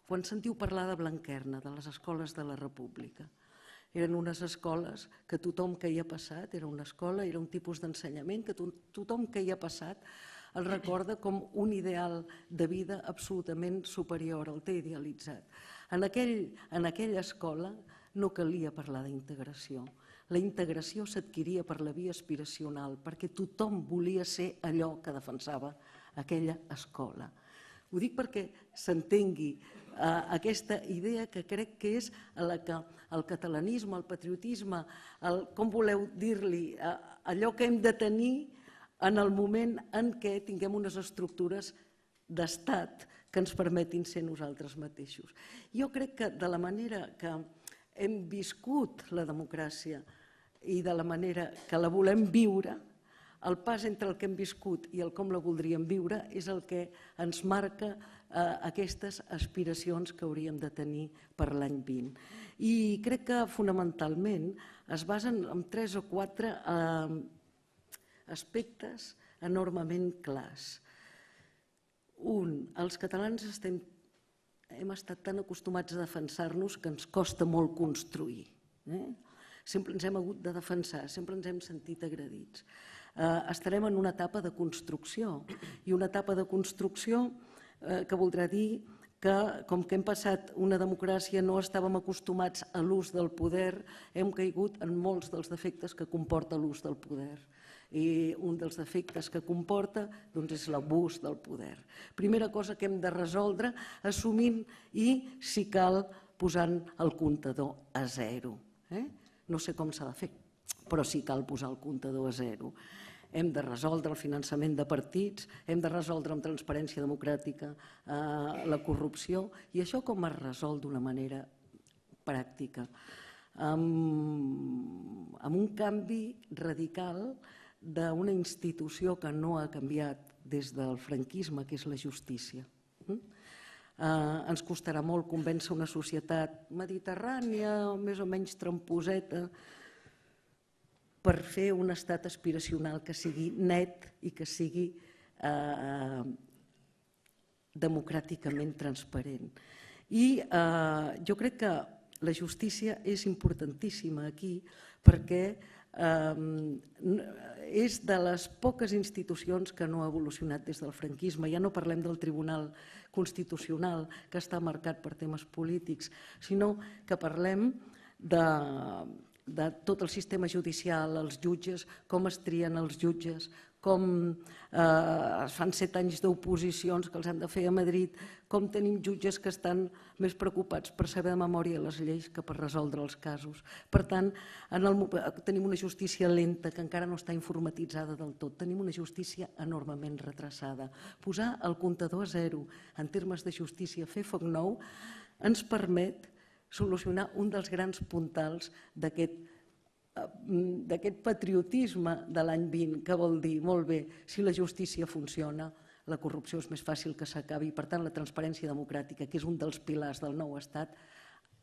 quan sentiu parlar de Blanquerna, de les escoles de la República. Eren unes escoles que tothom que hi ha passat, era una escola, era un tipus d'ensenyament que tothom que hi ha passat el recorda com un ideal de vida absolutament superior, el té idealitzat. En aquella escola no calia parlar d'integració. La integració s'adquiria per la via aspiracional, perquè tothom volia ser allò que defensava aquella escola. Ho dic perquè s'entengui aquesta idea que crec que és la que el catalanisme, el patriotisme, com voleu dir-li, allò que hem de tenir en el moment en què tinguem unes estructures d'estat que ens permetin ser nosaltres mateixos. Jo crec que de la manera que hem viscut la democràcia i de la manera que la volem viure, el pas entre el que hem viscut i el com la voldríem viure és el que ens marca aquestes aspiracions que hauríem de tenir per l'any 20. I crec que fonamentalment es basen en 3 o 4 aspectes enormement clars. Un, els catalans hem estat tan acostumats a defensar-nos que ens costa molt construir. Sempre ens hem hagut de defensar, sempre ens hem sentit agredits. Estarem en una etapa de construcció, i una etapa de construcció que voldrà dir que, com que hem passat una democràcia, no estàvem acostumats a l'ús del poder, hem caigut en molts dels defectes que comporta l'ús del poder. I un dels defectes que comporta és l'abús del poder. Primera cosa que hem de resoldre assumint i, si cal, posant el comptador a 0. No sé com s'ha de fer, però sí cal posar el comptador a 0. Hem de resoldre el finançament de partits, hem de resoldre amb transparència democràtica la corrupció, i això com es resol d'una manera pràctica? Amb un canvi radical d'una institució que no ha canviat des del franquisme, que és la justícia. Ens costarà molt convèncer una societat mediterrània, més o menys tramposeta, per fer un estat aspiracional que sigui net i que sigui democràticament transparent. I jo crec que la justícia és importantíssima aquí perquè és de les poques institucions que no ha evolucionat des del franquisme. Ja no parlem del Tribunal Constitucional, que està marcat per temes polítics, sinó que parlem de tot el sistema judicial, els jutges, com es trien els jutges, com es fan 7 anys d'oposicions que els han de fer a Madrid, com tenim jutges que estan més preocupats per saber de memòria les lleis que per resoldre els casos. Per tant, tenim una justícia lenta que encara no està informatitzada del tot, tenim una justícia enormement retrasada. Posar el comptador a 0 en termes de justícia, fer foc nou, ens permet solucionar un dels grans puntals d'aquest patriotisme de l'any 20, que vol dir, molt bé, si la justícia funciona, la corrupció és més fàcil que s'acabi, i per tant la transparència democràtica, que és un dels pilars del nou estat,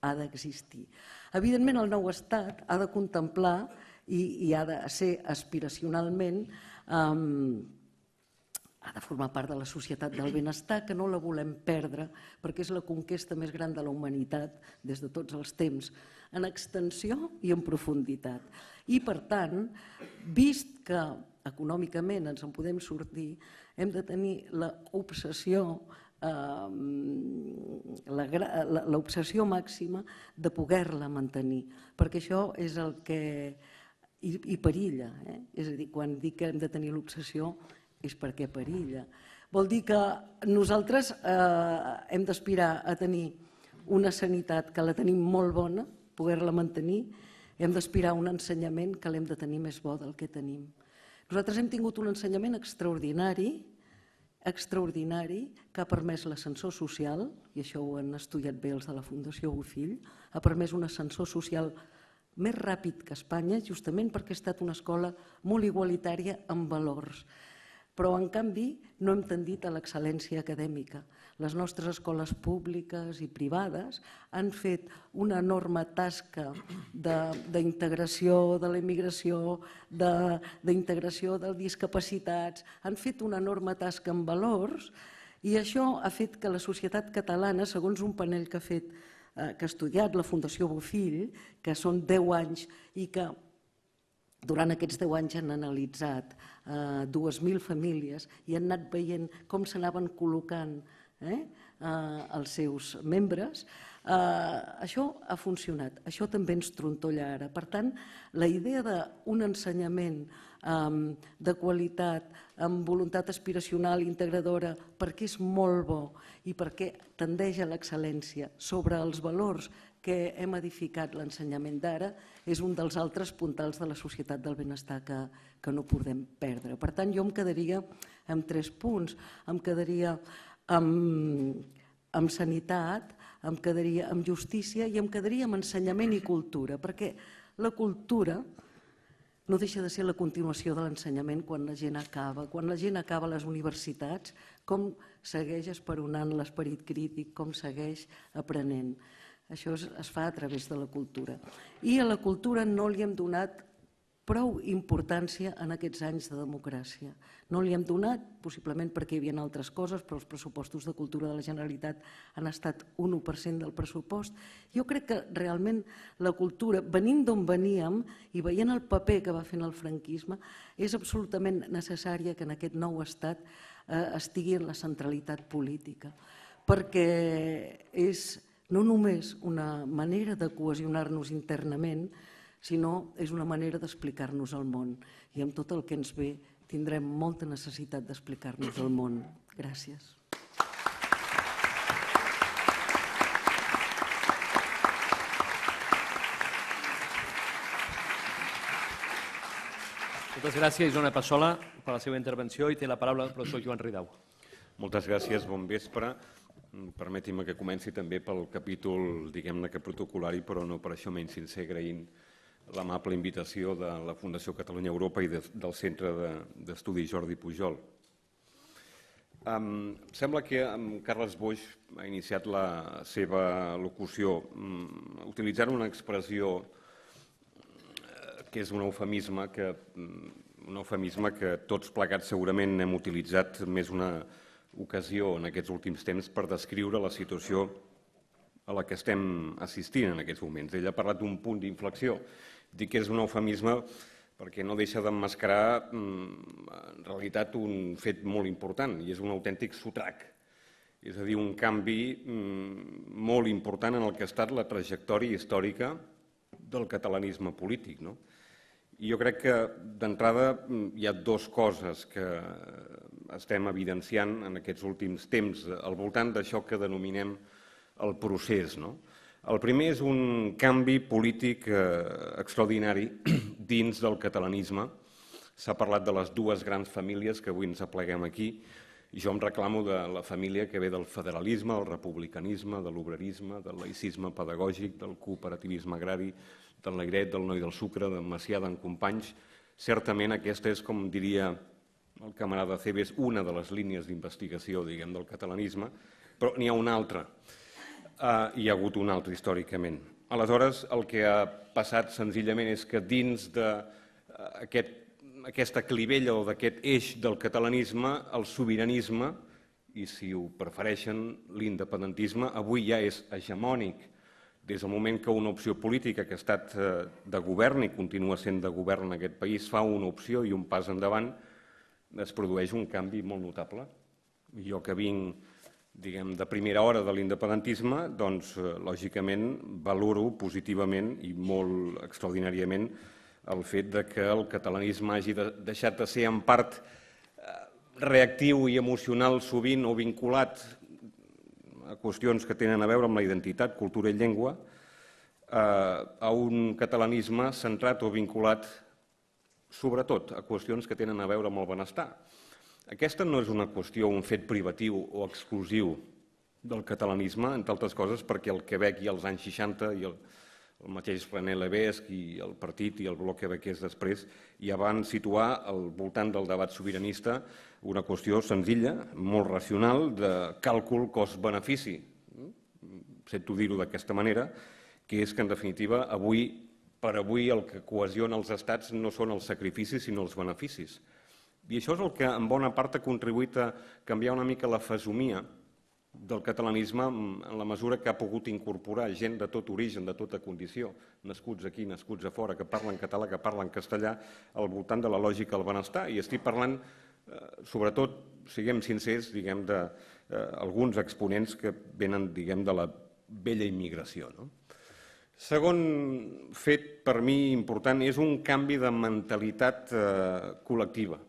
ha d'existir. Evidentment el nou estat ha de contemplar i ha de ser aspiracionalment, ha de formar part de la societat del benestar, que no la volem perdre, perquè és la conquesta més gran de la humanitat des de tots els temps, en extensió i en profunditat. I, per tant, vist que econòmicament ens en podem sortir, hem de tenir l'obsessió màxima de poder-la mantenir, perquè això és el que... i perilla, és a dir, quan dic que hem de tenir l'obsessió és perquè perilla. Vol dir que nosaltres hem d'aspirar a tenir una sanitat que la tenim molt bona, poder-la mantenir, hem d'aspirar a un ensenyament que l'hem de tenir més bo del que tenim. Nosaltres hem tingut un ensenyament extraordinari, que ha permès l'ascensor social, i això ho han estudiat bé els de la Fundació Bofill, ha permès un ascensor social més ràpid que Espanya, justament perquè ha estat una escola molt igualitària en valors. Però, en canvi, no hem tendit a l'excel·lència acadèmica. Les nostres escoles públiques i privades han fet una enorme tasca d'integració de la immigració, d'integració de discapacitats, han fet una enorme tasca en valors I això ha fet que la societat catalana, segons un panel que ha estudiat la Fundació Bofill, que són 10 anys i que durant aquests 10 anys han analitzat 2.000 famílies i han anat veient com s'anaven col·locant els seus membres, això ha funcionat. Això també ens trontolla ara. Per tant, la idea d'un ensenyament de qualitat, amb voluntat aspiracional, integradora, perquè és molt bo i perquè tendeix a l'excel·lència sobre els valors que hem edificat l'ensenyament d'ara, és un dels altres puntals de la societat del benestar que no podem perdre. Per tant, jo em quedaria amb 3 punts. Em quedaria amb sanitat, em quedaria amb justícia i em quedaria amb ensenyament i cultura, perquè la cultura no deixa de ser la continuació de l'ensenyament quan la gent acaba. Quan la gent acaba a les universitats, com segueix esperonant l'esperit crític, com segueix aprenent. Això es fa a través de la cultura. I a la cultura no li hem donat prou importància en aquests anys de democràcia. No li hem donat, possiblement perquè hi havia altres coses, però els pressupostos de cultura de la Generalitat han estat un 1% del pressupost. Jo crec que realment la cultura, venint d'on veníem i veient el paper que va fer en el franquisme, és absolutament necessària que en aquest nou estat estigui en la centralitat política, perquè és no només una manera de cohesionar-nos internament, sinó és una manera d'explicar-nos el món. I amb tot el que ens ve tindrem molta necessitat d'explicar-nos el món. Gràcies. Moltes gràcies, Joana Passola, per la seva intervenció i té la paraula el professor Joan Ridau. Moltes gràcies, bon vespre. Permeti'm que comenci també pel capítol, diguem-ne que protocolari, però no per això menys sincer, agraint l'amable invitació de la Fundació Catalunya Europa i del Centre d'Estudi Jordi Pujol. Sembla que Carles Boix ha iniciat la seva locució utilitzant una expressió que és un eufemisme que tots plegats segurament hem utilitzat més una ocasió en aquests últims temps per descriure la situació a la que estem assistint en aquests moments. Ell ha parlat d'un punt d'inflexió. Dic que és un eufemisme perquè no deixa d'emmascarar en realitat un fet molt important i és un autèntic sotrac. És a dir, un canvi molt important en el que ha estat la trajectòria històrica del catalanisme polític. I jo crec que d'entrada hi ha 2 coses que estem evidenciant en aquests últims temps al voltant d'això que denominem el procés. El primer és un canvi polític extraordinari dins del catalanisme. S'ha parlat de les 2 grans famílies que avui ens apleguem aquí. Jo em reclamo de la família que ve del federalisme, del republicanisme, de l'obrerisme, del laïcisme pedagògic, del cooperativisme agrari, del Negret, del Noi del Sucre, d'en Macià, d'en Companys. Certament aquesta és, com diria el camarada Cebes, una de les línies d'investigació, diguem, del catalanisme, però n'hi ha una altra. Hi ha hagut un altre històricament. Aleshores, el que ha passat senzillament és que dins d'aquesta clivella o d'aquest eix del catalanisme, el sobiranisme, i si ho prefereixen, l'independentisme, avui ja és hegemònic. Des del moment que una opció política que ha estat de govern i continua sent de govern en aquest país fa una opció i un pas endavant, es produeix un canvi molt notable. Jo que vinc de primera hora de l'independentisme, doncs, lògicament, valoro positivament i molt extraordinàriament el fet que el catalanisme hagi deixat de ser en part reactiu i emocional sovint o vinculat a qüestions que tenen a veure amb la identitat, cultura i llengua, a un catalanisme centrat o vinculat sobretot a qüestions que tenen a veure amb el benestar. Aquesta no és una qüestió, un fet privatiu o exclusiu del catalanisme, entre altres coses perquè el Quebec i els anys 60 i el mateix René Lévesque i el partit i el bloc quebequès després ja van situar al voltant del debat sobiranista una qüestió senzilla, molt racional, de càlcul cost-benefici. Sento dir-ho d'aquesta manera, que és que, en definitiva, per avui el que cohesiona els estats no són els sacrificis, sinó els beneficis. I això és el que en bona part ha contribuït a canviar una mica la fesomia del catalanisme en la mesura que ha pogut incorporar gent de tot origen, de tota condició, nascuts aquí, nascuts a fora, que parlen català, que parlen castellà, al voltant de la lògica del benestar. I estic parlant, sobretot, siguem sincers, diguem, d'alguns exponents que venen, diguem, de la vella immigració. Segon fet, per mi, important, és un canvi de mentalitat col·lectiva.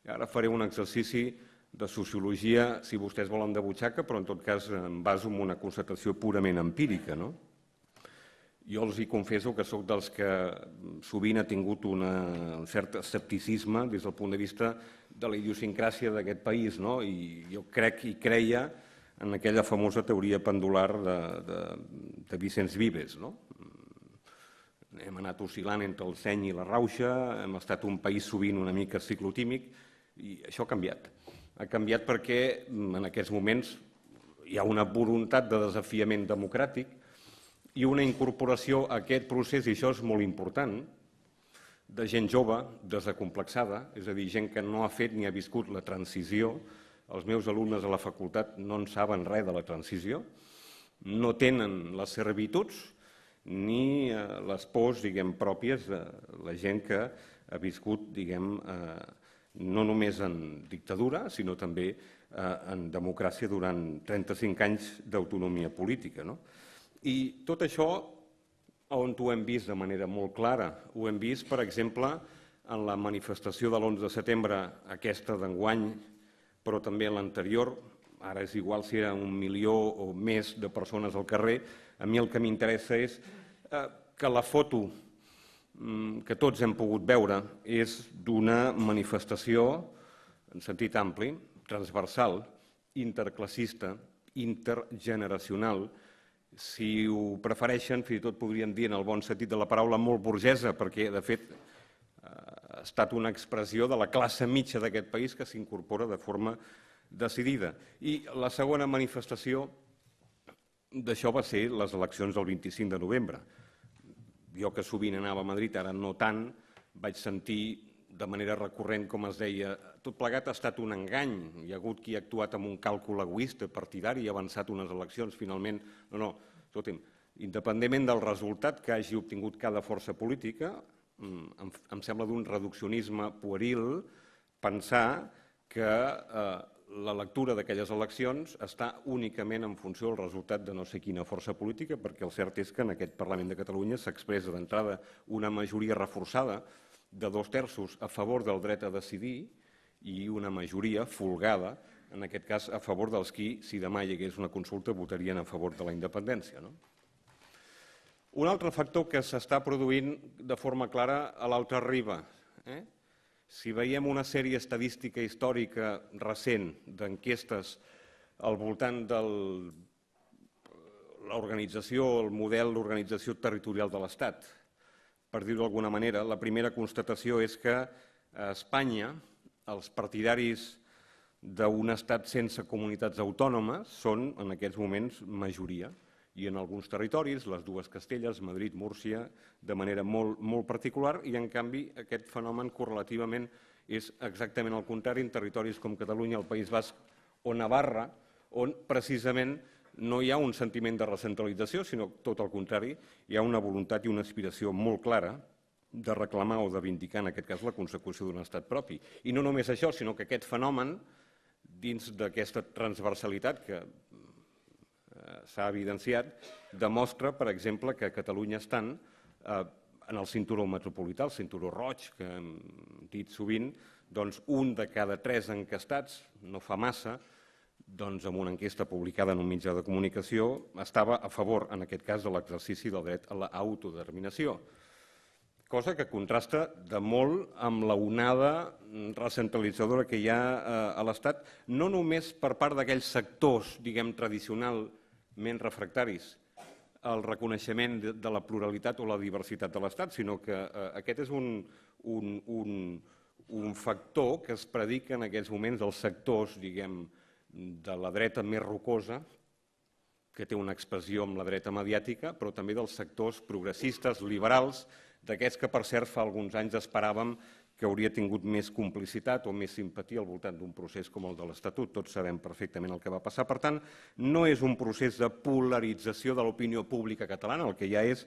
Ara faré un exercici de sociologia, si vostès volen, de butxaca, però en tot cas em baso en una constatació purament empírica. Jo els hi confesso que sóc dels que sovint ha tingut un cert escepticisme des del punt de vista de la idiosincràsia d'aquest país, i jo crec i creia en aquella famosa teoria pendular de Vicenç Vives. Hem anat oscil·lant entre el seny i la rauxa, hem estat un país sovint una mica ciclotímic, i això ha canviat. Ha canviat perquè en aquests moments hi ha una voluntat de desafiament democràtic i una incorporació a aquest procés, i això és molt important, de gent jove, desacomplexada, és a dir, gent que no ha fet ni ha viscut la transició. Els meus alumnes a la facultat no en saben res de la transició, no tenen les servituds ni les pors, diguem, pròpies de la gent que ha viscut, diguem, no només en dictadura, sinó també en democràcia durant 35 anys d'autonomia política. I tot això, on ho hem vist de manera molt clara? Ho hem vist, per exemple, en la manifestació de l'11 de setembre, aquesta d'enguany, però també l'anterior. Ara és igual si era 1 milió o més de persones al carrer. A mi el que m'interessa és que la foto que tots hem pogut veure és d'una manifestació en sentit ampli, transversal, interclassista, intergeneracional, si ho prefereixen, fins i tot podríem dir en el bon sentit de la paraula, molt burgesa, perquè de fet ha estat una expressió de la classe mitja d'aquest país que s'incorpora de forma decidida. I la segona manifestació d'això va ser les eleccions del 25 de novembre. Jo, que sovint anava a Madrid, ara no tant, vaig sentir de manera recurrent, com es deia, tot plegat ha estat un engany. Hi ha hagut qui ha actuat amb un càlcul egoista, partidari, i ha avançat unes eleccions, finalment. No, escolti'm, independentment del resultat que hagi obtingut cada força política, em sembla d'un reduccionisme pueril pensar que la lectura d'aquelles eleccions està únicament en funció del resultat de no sé quina força política, perquè el cert és que en aquest Parlament de Catalunya s'expressa d'entrada una majoria reforçada de 2/3 a favor del dret a decidir i una majoria folgada, en aquest cas a favor dels qui, si demà hi hagués una consulta, votarien a favor de la independència. Un altre factor que s'està produint de forma clara a l'altra riba. Si veiem una sèrie estadística històrica recent d'enquestes al voltant de l'organització, el model d'organització territorial de l'Estat, per dir-ho d'alguna manera, la primera constatació és que a Espanya els partidaris d'un estat sense comunitats autònomes són en aquests moments majoria, i en alguns territoris, les dues Castelles, Madrid, Múrcia, de manera molt particular, i en canvi aquest fenomen correlativament és exactament el contrari en territoris com Catalunya, el País Basc o Navarra, on precisament no hi ha un sentiment de recentralització, sinó tot el contrari, hi ha una voluntat i una aspiració molt clara de reclamar o de vindicar, en aquest cas, la consecució d'un estat propi. I no només això, sinó que aquest fenomen, dins d'aquesta transversalitat que s'ha evidenciat, demostra, per exemple, que a Catalunya estan en el cinturó metropolità, el cinturó roig, que hem dit sovint, doncs un de cada 3 encastats, no fa massa, doncs amb una enquesta publicada en un mitjà de comunicació, estava a favor, en aquest cas, de l'exercici del dret a l'autodeterminació, cosa que contrasta de molt amb la onada recentralitzadora que hi ha a l'Estat, no només per part d'aquells sectors, diguem, tradicionalment refractaris al reconeixement de la pluralitat o la diversitat de l'Estat, sinó que aquest és un factor que es predica en aquests moments dels sectors, diguem, de la dreta més rocosa, que té una expressió amb la dreta mediàtica, però també dels sectors progressistes, liberals, d'aquests que, per cert, fa alguns anys esperàvem que hauria tingut més complicitat o més simpatia al voltant d'un procés com el de l'Estatut. Tots sabem perfectament el que va passar. Per tant, no és un procés de polarització de l'opinió pública catalana, el que ja és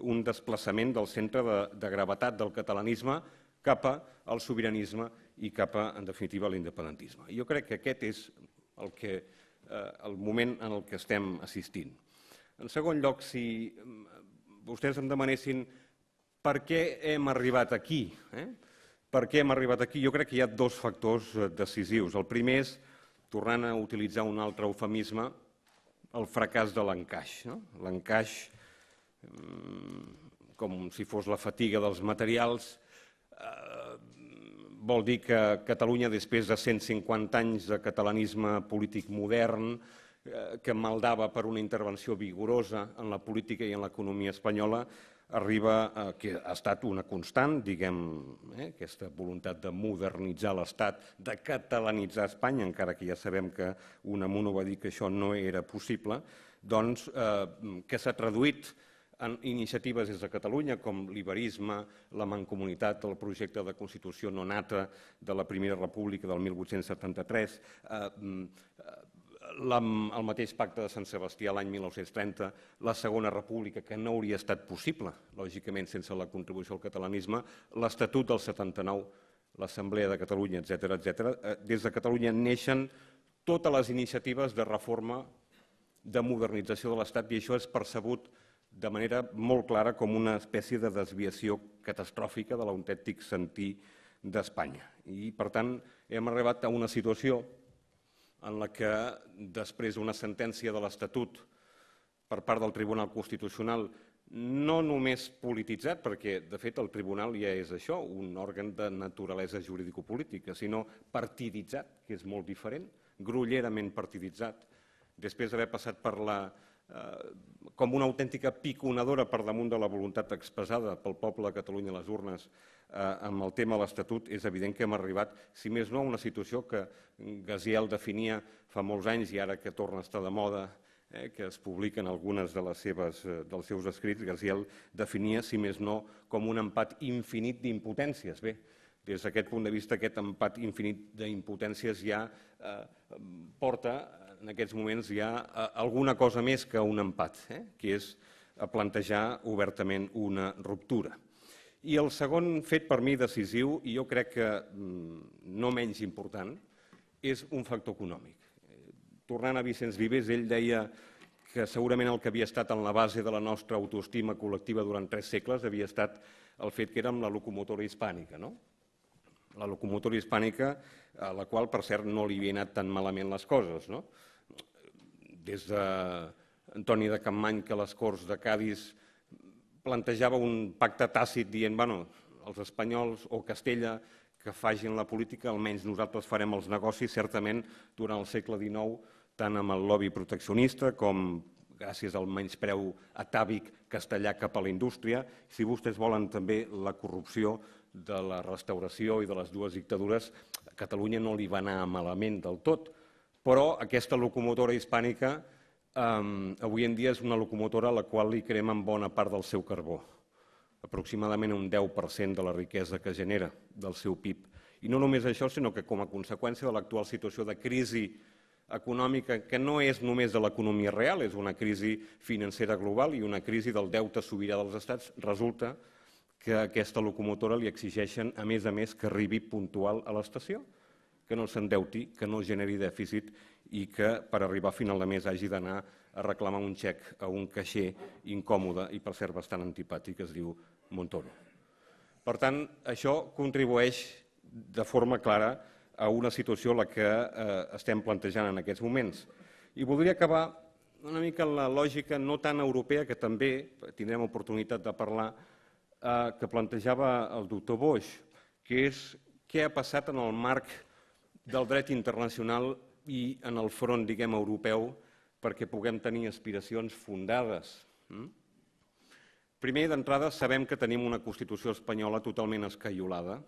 un desplaçament del centre de gravetat del catalanisme cap al sobiranisme i cap, en definitiva, a l'independentisme. Jo crec que aquest és el moment en el que estem assistint. En segon lloc, si vostès em demanessin per què hem arribat aquí, per què hem arribat aquí? Jo crec que hi ha dos factors decisius. El primer és, tornant a utilitzar un altre eufemisme, el fracàs de l'encaix. L'encaix, com si fos la fatiga dels materials, vol dir que Catalunya, després de 150 anys de catalanisme polític modern, que maldava per una intervenció vigorosa en la política i en l'economia espanyola, arriba, que ha estat una constant, diguem, aquesta voluntat de modernitzar l'Estat, de catalanitzar Espanya, encara que ja sabem que Unamuno va dir que això no era possible, doncs que s'ha traduït en iniciatives des de Catalunya com l'iberisme, la mancomunitat, el projecte de Constitució no nata de la Primera República del 1873, el mateix pacte de Sant Sebastià l'any 1930, la Segona República, que no hauria estat possible, lògicament, sense la contribució al catalanisme, l'Estatut del 79, l'Assemblea de Catalunya, etc. Des de Catalunya neixen totes les iniciatives de reforma, de modernització de l'Estat, i això és percebut de manera molt clara com una espècie de desviació catastròfica de l'autèntic sentir d'Espanya. I, per tant, hem arribat a una situació en la que, després d'una sentència de l'Estatut per part del Tribunal Constitucional, no només polititzat, perquè, de fet, el Tribunal ja és això, un òrgan de naturalesa jurídico-política, sinó partiditzat, que és molt diferent, grollerament partiditzat, després d'haver passat per com una autèntica piconadora per damunt de la voluntat expressada pel poble de Catalunya a les urnes amb el tema de l'Estatut, és evident que hem arribat, si més no, a una situació que Gaziel definia fa molts anys i ara que torna a estar de moda, que es publiquen algunes dels seus escrits, Gaziel definia, si més no, com un empat infinit d'impotències. Bé, des d'aquest punt de vista, aquest empat infinit d'impotències ja porta, en aquests moments, ja alguna cosa més que un empat, que és plantejar obertament una ruptura. I el segon fet, per mi, decisiu, i jo crec que no menys important, és un factor econòmic. Tornant a Vicenç Vives, ell deia que segurament el que havia estat en la base de la nostra autoestima col·lectiva durant 3 segles havia estat el fet que érem la locomotora hispànica, no? La locomotora hispànica, a la qual, per cert, no li havien anat tan malament les coses, no? Des d'Antoni de Capmany, que a les Corts de Cadis plantejava un pacte tàcit dient, bueno, els espanyols o Castella que facin la política, almenys nosaltres farem els negocis, certament, durant el segle XIX, tant amb el lobby proteccionista com gràcies al menyspreu atàvic castellà cap a la indústria. Si vostès volen també la corrupció de la restauració i de les dues dictadures, a Catalunya no li va anar malament del tot, però aquesta locomotora hispànica avui en dia és una locomotora a la qual li cremen bona part del seu carbó, aproximadament un 10% de la riquesa que genera del seu PIB. I no només això, sinó que com a conseqüència de l'actual situació de crisi econòmica, que no és només de l'economia real, és una crisi financera global i una crisi del deute sobirà dels estats, resulta que a aquesta locomotora li exigeixen, a més, que arribi puntual a l'estació, que no s'endeuti, que no generi dèficit i que per arribar a final de mes hagi d'anar a reclamar un xec a un caixer incòmode i, per cert, bastant antipàtic, que es diu Montoro. Per tant, això contribueix de forma clara a una situació a la que estem plantejant en aquests moments. I voldria acabar una mica en la lògica no tan europea, que també tindrem oportunitat de parlar, que plantejava el doctor Boix, que és què ha passat en el marc del dret internacional i en el front, diguem, europeu, perquè puguem tenir aspiracions fundades. Primer, d'entrada, sabem que tenim una Constitució espanyola totalment escaiolada,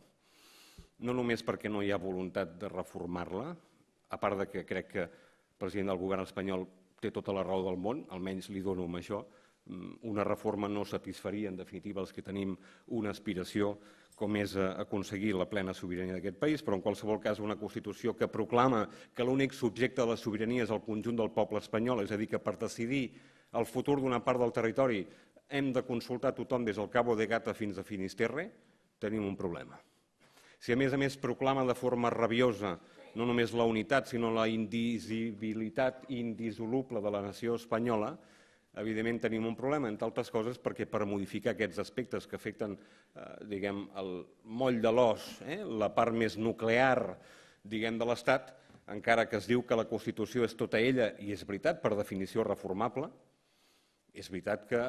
no només perquè no hi ha voluntat de reformar-la, a part de que crec que el president del govern espanyol té tota la raó del món, almenys li dono amb això, una reforma no satisfaria, en definitiva, els que tenim una aspiració com és aconseguir la plena sobirania d'aquest país, però en qualsevol cas una Constitució que proclama que l'únic subjecte de la sobirania és el conjunt del poble espanyol, és a dir, que per decidir el futur d'una part del territori hem de consultar tothom des del Cabo de Gata fins a Finisterre, tenim un problema. Si a més proclama de forma rabiosa no només la unitat, sinó la indivisibilitat indissoluble de la nació espanyola, evidentment tenim un problema, entre altres coses, perquè per modificar aquests aspectes que afecten diguem, el moll de l'os, la part més nuclear diguem, de l'Estat, encara que es diu que la Constitució és tota ella, i és veritat, per definició reformable, és veritat que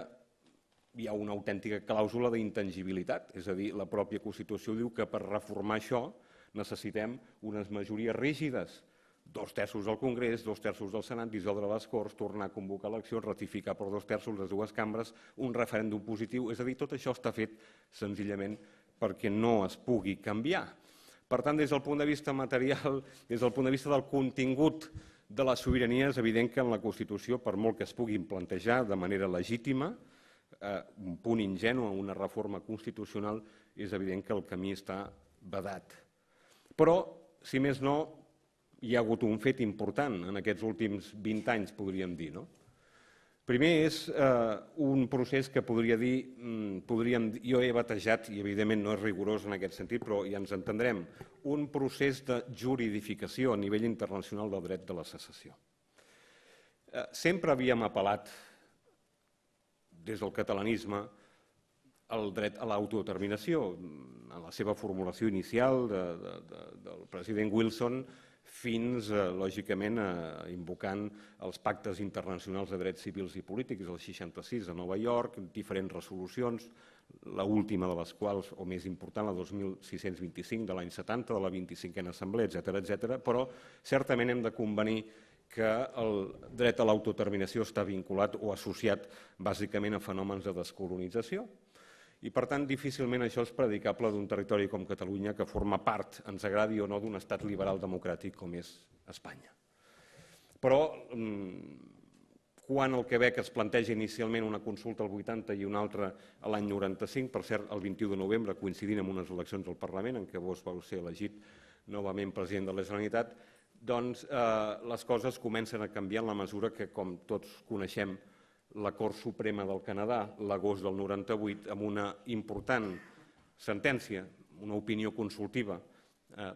hi ha una autèntica clàusula d'intangibilitat, és a dir, la pròpia Constitució diu que per reformar això necessitem unes majories rígides, 2/3 del Congrés, 2/3 del Senat, dissoldre les Corts, tornar a convocar eleccions, ratificar per 2/3 les dues cambres, un referèndum positiu, és a dir, tot això està fet senzillament perquè no es pugui canviar. Per tant, des del punt de vista material, des del punt de vista del contingut de la sobirania, és evident que en la Constitució, per molt que es puguin plantejar de manera legítima, un punt ingenu a una reforma constitucional, és evident que el camí està vedat. Però, si més no, hi ha hagut un fet important en aquests últims 20 anys, podríem dir. Primer és un procés que podríem dir, jo he batejat, i evidentment no és rigorós en aquest sentit, però ja ens entendrem, un procés de juridificació a nivell internacional del dret de la secessió. Sempre havíem apel·lat des del catalanisme el dret a l'autodeterminació. En la seva formulació inicial del president Wilson fins, lògicament, invocant els pactes internacionals de drets civils i polítics, el 66 a Nova York, diferents resolucions, l'última de les quals, o més important, la 2625 de l'any 70, de la 25a Assemblea, etc. Però certament hem de convenir que el dret a l'autodeterminació està vinculat o associat bàsicament a fenòmens de descolonització. I, per tant, difícilment això és predicable d'un territori com Catalunya que forma part, ens agradi o no, d'un estat liberal democràtic com és Espanya. Però, quan el Quebec es planteja inicialment una consulta al 80 i una altra a l'any 95, per cert, el 21 de novembre, coincidint amb unes eleccions al Parlament en què vos vau ser elegit novament president de la Generalitat, doncs les coses comencen a canviar en la mesura que, com tots coneixem, la Cort Suprema del Canadà, l'agost del 98, amb una important sentència, una opinió consultiva,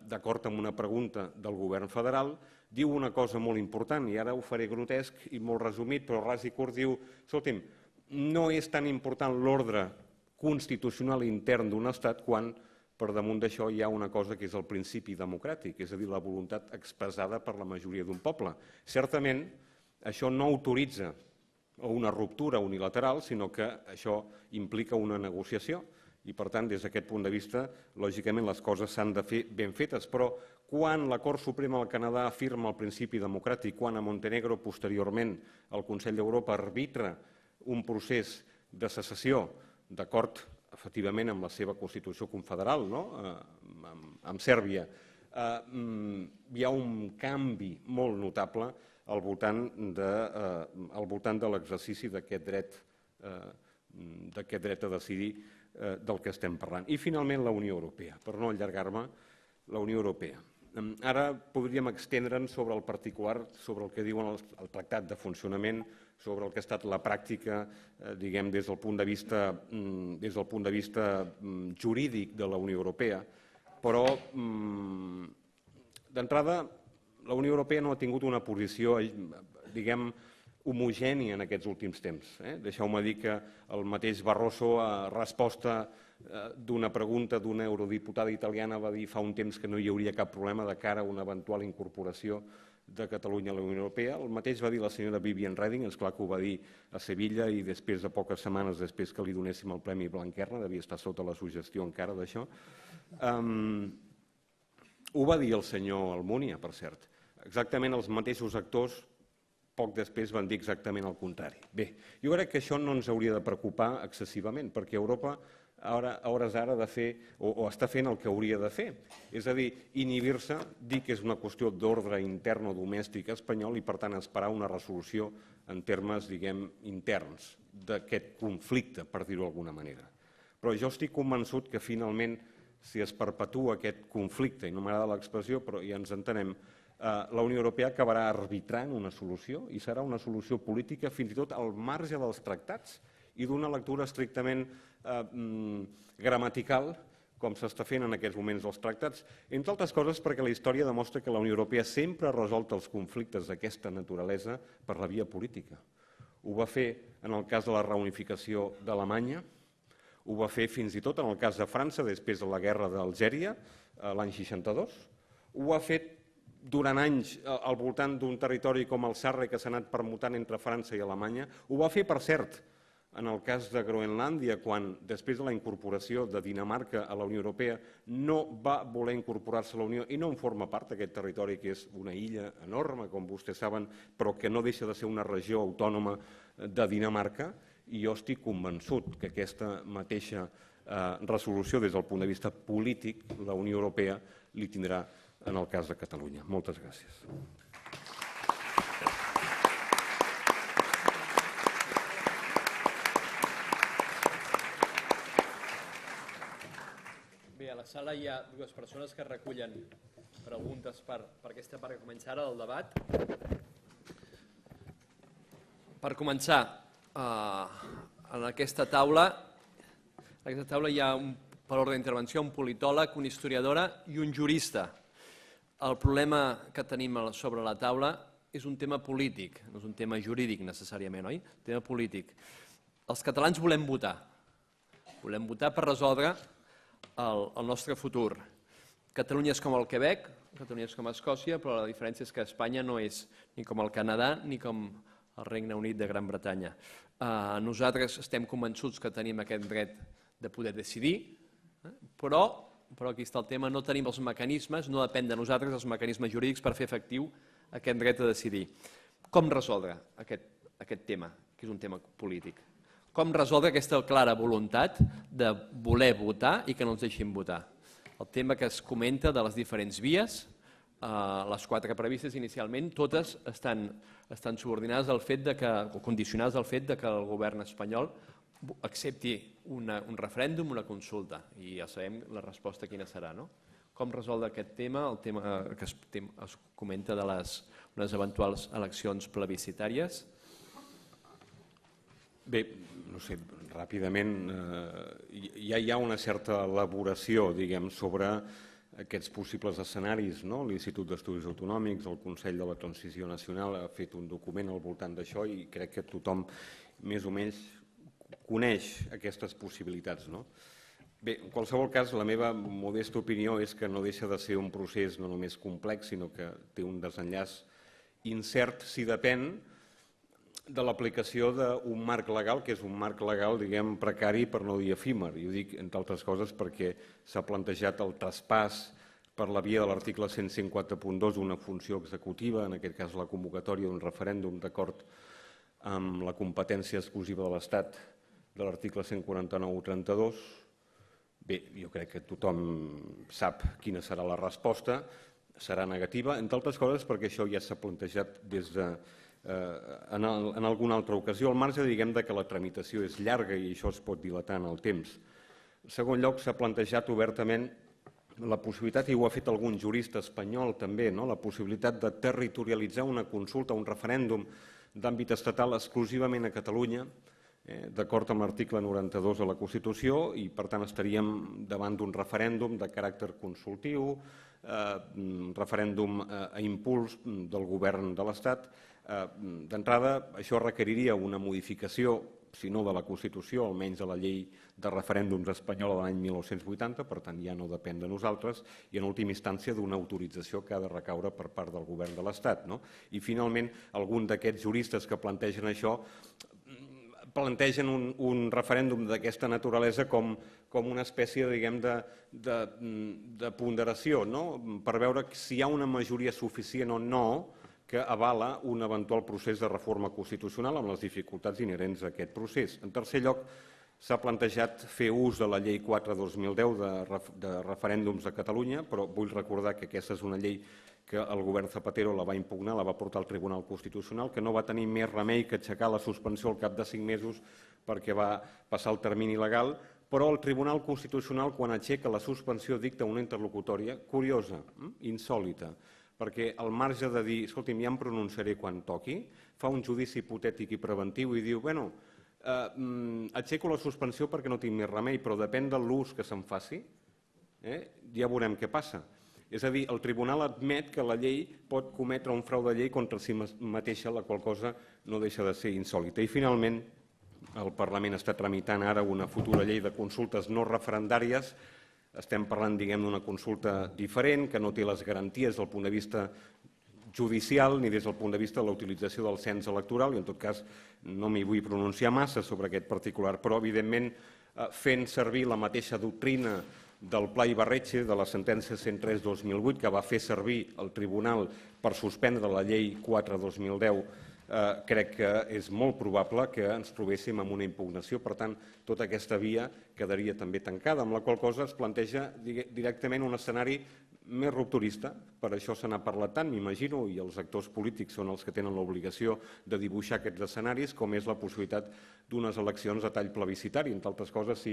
d'acord amb una pregunta del govern federal, diu una cosa molt important, i ara ho faré grotesc i molt resumit, però ras i curt diu, escolti'm, no és tan important l'ordre constitucional intern d'un estat quan per damunt d'això hi ha una cosa que és el principi democràtic, és a dir, la voluntat expressada per la majoria d'un poble. Certament, això no autoritza una ruptura unilateral, sinó que això implica una negociació i, per tant, des d'aquest punt de vista, lògicament les coses s'han de fer ben fetes, però quan la Cort Suprema del Canadà afirma el principi democràtic, quan a Montenegro, posteriorment, el Consell d'Europa arbitra un procés de secessió d'acord, efectivament, amb la seva Constitució confederal, amb Sèrbia, hi ha un canvi molt notable al voltant de l'exercici d'aquest dret a decidir del que estem parlant. I, finalment, la Unió Europea. Per no allargar-me, la Unió Europea. Ara podríem extendre'ns sobre el particular, sobre el que diuen el Tractat de Funcionament, sobre el que ha estat la pràctica, diguem, des del punt de vista jurídic de la Unió Europea. Però, d'entrada, la Unió Europea no ha tingut una posició, diguem, homogènia en aquests últims temps. Deixeu-me dir que el mateix Barroso, a resposta d'una pregunta d'una eurodiputada italiana, va dir fa un temps que no hi hauria cap problema de cara a una eventual incorporació de Catalunya a la Unió Europea. El mateix va dir la senyora Viviane Reding, és clar que ho va dir a Sevilla i després de poques setmanes després que li donéssim el Premi Blanquerna, devia estar sota la suggestió encara d'això. Ho va dir el senyor Almunia, per cert. Exactament els mateixos actors poc després van dir exactament el contrari. Bé, jo crec que això no ens hauria de preocupar excessivament, perquè Europa a hores d'ara ha de fer, o està fent el que hauria de fer. És a dir, inhibir-se, dir que és una qüestió d'ordre intern o domèstic espanyol i, per tant, esperar una resolució en termes, diguem, interns d'aquest conflicte, per dir-ho d'alguna manera. Però jo estic convençut que, finalment, si es perpetua aquest conflicte, i no m'agrada l'expressió, però ja ens entenem, la Unió Europea acabarà arbitrant una solució i serà una solució política fins i tot al marge dels tractats i d'una lectura estrictament gramatical, com s'està fent en aquests moments dels tractats, entre altres coses perquè la història demostra que la Unió Europea sempre ha resolt els conflictes d'aquesta naturalesa per la via política. Ho va fer en el cas de la reunificació d'Alemanya, ho va fer fins i tot en el cas de França després de la guerra d'Algèria, l'any 62, ho ha fet durant anys al voltant d'un territori com el Sarre que s'ha anat permutant entre França i Alemanya, ho va fer, per cert, en el cas de Groenlàndia, quan després de la incorporació de Dinamarca a la Unió Europea no va voler incorporar-se a la Unió i no en forma part d'aquest territori, que és una illa enorme, com vostès saben, però que no deixa de ser una regió autònoma de Dinamarca, i jo estic convençut que aquesta mateixa resolució des del punt de vista polític la Unió Europea li tindrà en el cas de Catalunya. Moltes gràcies. Bé, a la sala hi ha dues persones que recullen preguntes per aquesta part que comença ara del debat. Per començar, en aquesta taula hi ha, per ordre d'intervenció, un politòleg, una historiadora i un jurista. El problema que tenim sobre la taula és un tema polític, no és un tema jurídic necessàriament, oi? Un tema polític. Els catalans volem votar. Volem votar per resoldre el nostre futur. Catalunya és com el Quebec, Catalunya és com Escòcia, però la diferència és que Espanya no és ni com el Canadà ni com el Regne Unit de Gran Bretanya. Nosaltres estem convençuts que tenim aquest dret de poder decidir, però aquí està el tema, no tenim els mecanismes, no depèn de nosaltres els mecanismes jurídics per fer efectiu aquest dret a decidir. Com resoldre aquest tema, que és un tema polític? Com resoldre aquesta clara voluntat de voler votar i que no ens deixin votar? El tema que es comenta de les diferents vies, les 4 previstes inicialment, totes estan subordinades al fet o condicionades al fet que el govern espanyol accepti un referèndum, una consulta, i ja sabem la resposta quina serà, no? Com resoldre aquest tema, el tema que es comenta de les eventuals eleccions plebiscitàries? Bé, no sé, ràpidament, ja hi ha una certa elaboració, diguem, sobre aquests possibles escenaris, no? L'Institut d'Estudis Autonòmics, el Consell de la Transició Nacional ha fet un document al voltant d'això i crec que tothom més o menys coneix aquestes possibilitats, no? Bé, en qualsevol cas, la meva modesta opinió és que no deixa de ser un procés no només complex, sinó que té un desenllaç incert si depèn de l'aplicació d'un marc legal, que és un marc legal, diguem, precari per no dir efímer. I ho dic, entre altres coses, perquè s'ha plantejat el traspàs per la via de l'article 150.2 d'una funció executiva, en aquest cas la convocatòria d'un referèndum d'acord amb la competència exclusiva de l'Estat de l'article 149.32. Bé, jo crec que tothom sap quina serà la resposta, serà negativa, entre altres coses perquè això ja s'ha plantejat des de en alguna altra ocasió, al marge, diguem, que la tramitació és llarga i això es pot dilatar en el temps. En segon lloc, s'ha plantejat obertament la possibilitat, i ho ha fet algun jurista espanyol també, la possibilitat de territorialitzar una consulta, un referèndum d'àmbit estatal exclusivament a Catalunya, d'acord amb l'article 92 de la Constitució, i per tant estaríem davant d'un referèndum de caràcter consultiu, referèndum a impuls del govern de l'Estat. D'entrada, això requeriria una modificació, si no de la Constitució, almenys de la llei de referèndums espanyola de l'any 1980, per tant ja no depèn de nosaltres, i en última instància d'una autorització que ha de recaure per part del govern de l'Estat. I finalment, algun d'aquests juristes que plantegen això plantegen un referèndum d'aquesta naturalesa com una espècie, diguem, de ponderació, per veure si hi ha una majoria suficient o no que avala un eventual procés de reforma constitucional amb les dificultats inherents a aquest procés. En tercer lloc, s'ha plantejat fer ús de la llei 4/2010 de referèndums a Catalunya, però vull recordar que aquesta és una llei que el govern Zapatero la va impugnar, la va portar al Tribunal Constitucional, que no va tenir més remei que aixecar la suspensió al cap de 5 mesos perquè va passar el termini legal, però el Tribunal Constitucional, quan aixeca la suspensió, dicta una interlocutòria curiosa, insòlita, perquè al marge de dir, escolti'm, ja em pronunciaré quan toqui, fa un judici hipotètic i preventiu i diu, bueno, aixeco la suspensió perquè no tinc més remei, però depèn de l'ús que se'n faci, ja veurem què passa. És a dir, el tribunal admet que la llei pot cometre un frau de llei contra si mateixa, la qual cosa no deixa de ser insòlita. I finalment, el Parlament està tramitant ara una futura llei de consultes no referendàries. Estem parlant, diguem, d'una consulta diferent, que no té les garanties del punt de vista judicial ni des del punt de vista de la utilització del cens electoral, i en tot cas no m'hi vull pronunciar massa sobre aquest particular, però evidentment fent servir la mateixa doctrina del Pla Ibarretxe, de la sentència 103/2008, que va fer servir el Tribunal per suspendre la llei 4/2010, crec que és molt probable que ens trobéssim amb una impugnació. Per tant, tota aquesta via quedaria també tancada, amb la qual cosa es planteja directament un escenari més rupturista. Per això se n'ha parlat tant, m'imagino, i els actors polítics són els que tenen l'obligació de dibuixar aquests escenaris, com és la possibilitat d'unes eleccions a tall plebiscitari. Entre altres coses,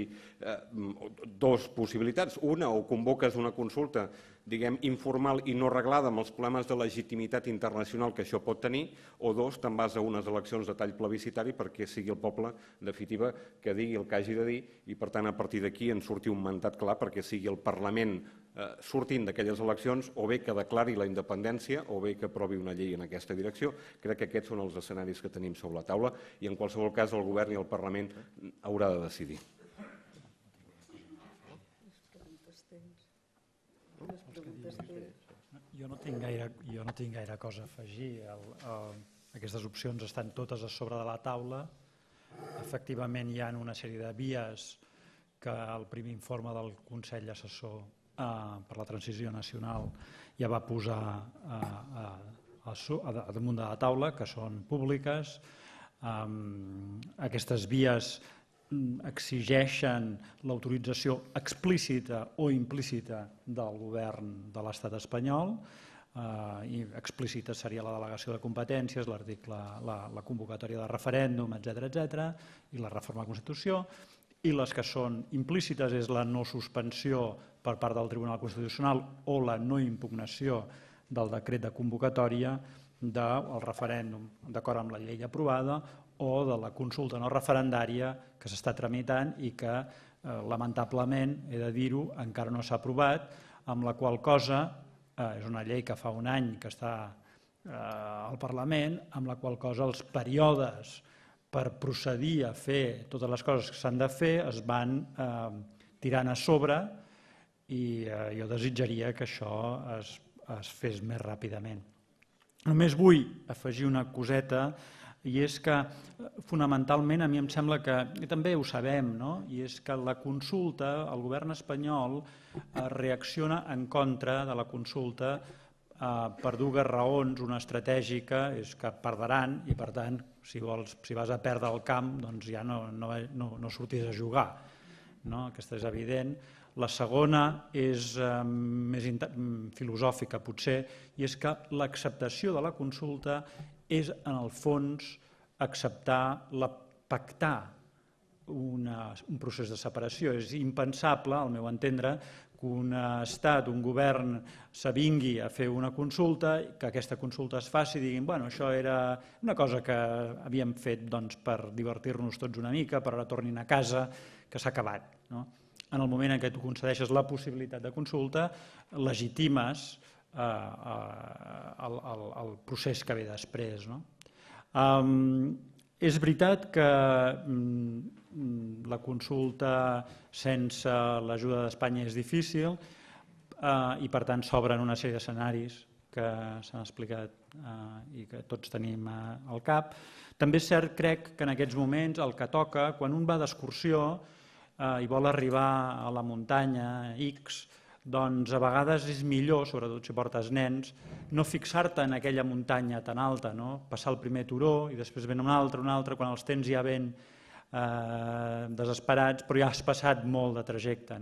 dues possibilitats. Una, o convoques una consulta, diguem, informal i no reglada amb els problemes de legitimitat internacional que això pot tenir, o dos, te'n vas a unes eleccions de tall plebiscitari perquè sigui el poble, en definitiva, que digui el que hagi de dir, i per tant a partir d'aquí en surti un mandat clar perquè sigui el Parlament, sortint d'aquelles eleccions, o bé que declari la independència o bé que aprovi una llei en aquesta direcció. Crec que aquests són els escenaris que tenim sobre la taula i en qualsevol cas el Govern i el Parlament haurà de decidir. Jo no tinc gaire cosa a afegir. Aquestes opcions estan totes a sobre de la taula. Efectivament, hi ha una sèrie de vies que el primer informe del Consell Assessor per la Transició Nacional ja va posar damunt de la taula, que són públiques. Aquestes vies exigeixen l'autorització explícita o implícita del govern de l'estat espanyol, i explícita seria la delegació de competències, la convocatòria de referèndum, etc., i la reforma de la Constitució, i les que són implícites és la no suspensió per part del Tribunal Constitucional o la no impugnació del decret de convocatòria del referèndum d'acord amb la llei aprovada o de la consulta no referendària que s'està tramitant i que, lamentablement, he de dir-ho, encara no s'ha aprovat, amb la qual cosa, és una llei que fa un any que està al Parlament, amb la qual cosa els períodes per procedir a fer totes les coses que s'han de fer es van tirant a sobre i jo desitjaria que això es fes més ràpidament. Només vull afegir una coseta, i és que fonamentalment a mi em sembla que, i també ho sabem, i és que la consulta, el govern espanyol reacciona en contra de la consulta per dues raons. Una estratègica és que perdran i per tant si vas a perdre el camp doncs ja no sortis a jugar. Aquesta és evident. La segona és més filosòfica potser, i és que l'acceptació de la consulta és en el fons pactar un procés de separació. És impensable, al meu entendre, que un estat, un govern s'avingui a fer una consulta, que aquesta consulta es faci i diguin bueno, això era una cosa que havíem fet per divertir-nos tots una mica, per ara tornin a casa, que s'ha acabat. En el moment en què tu concedeixes la possibilitat de consulta, legitimes el procés que ve després. És veritat que la consulta sense l'ajuda d'Espanya és difícil i per tant s'obren una sèrie d'escenaris que s'han explicat i que tots tenim al cap. També és cert, crec, que en aquests moments el que toca, quan un va d'excursió i vol arribar a la muntanya X, doncs a vegades és millor, sobretot si portes nens, no fixar-te en aquella muntanya tan alta, passar el primer turó i després ven un altre, quan els tens ja ben desesperats, però ja has passat molt de trajecte.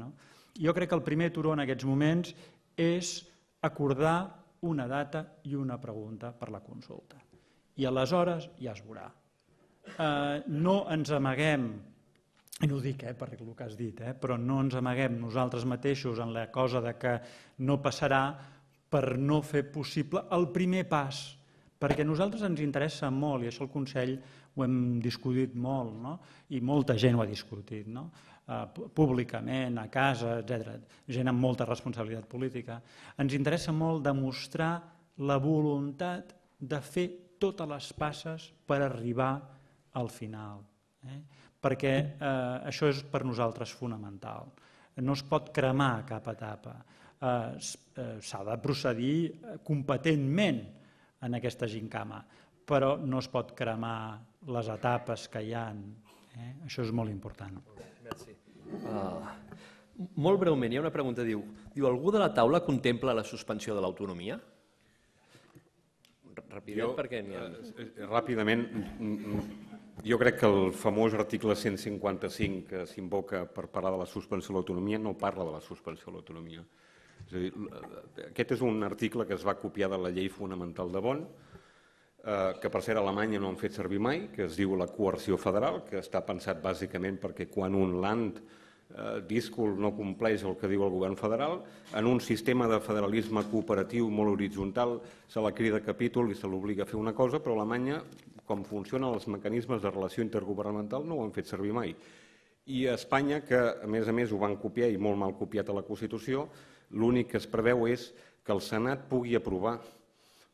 Jo crec que el primer turó en aquests moments és acordar una data i una pregunta per la consulta. I aleshores ja es veurà. No ens amaguem i no ho dic per el que has dit, però no ens amaguem nosaltres mateixos en la cosa de que no passarà per no fer possible el primer pas, perquè a nosaltres ens interessa molt, i això el Consell ho hem discutit molt, no? I molta gent ho ha discutit, no? Públicament, a casa, etc. Gent amb molta responsabilitat política. Ens interessa molt demostrar la voluntat de fer totes les passes per arribar al final, perquè això és per nosaltres fonamental. No es pot cremar cap etapa, s'ha de procedir competentment en aquesta gincama, però no es pot cremar les etapes que hi ha. Això és molt important. Merci. Molt breument, hi ha una pregunta, diu, algú de la taula contempla la suspensió de l'autonomia? Ràpidament, jo crec que el famós article 155 que s'invoca per parlar de la suspensió de l'autonomia no parla de la suspensió de l'autonomia. És a dir, aquest és un article que es va copiar de la llei fonamental de Bonn, que per cert a Alemanya no han fet servir mai, que es diu la coerció federal, que està pensat bàsicament perquè quan un land díscol no compleix el que diu el govern federal, en un sistema de federalisme cooperatiu molt horitzontal se la crida capítol i se l'obliga a fer una cosa, però a Alemanya, com funcionen els mecanismes de relació intergovernamental, no ho han fet servir mai. I a Espanya, que a més ho van copiar i molt mal copiat a la Constitució, l'únic que es preveu és que el Senat pugui aprovar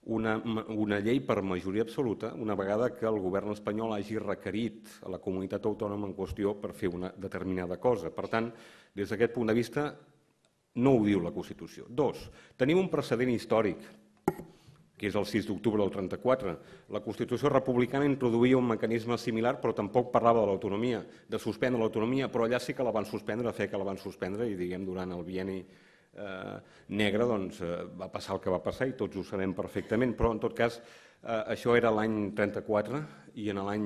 una llei per majoria absoluta una vegada que el govern espanyol hagi requerit a la comunitat autònoma en qüestió per fer una determinada cosa. Per tant, des d'aquest punt de vista, no ho diu la Constitució. 2. Tenim un precedent històric, que és el 6 d'octubre del 34. La Constitució republicana introduïa un mecanisme similar, però tampoc parlava de l'autonomia, de suspendre l'autonomia, però allà sí que la van suspendre, que la van suspendre i, diguem, durant el bienni negre va passar el que va passar i tots ho sabem perfectament, però en tot cas això era l'any 34 i en l'any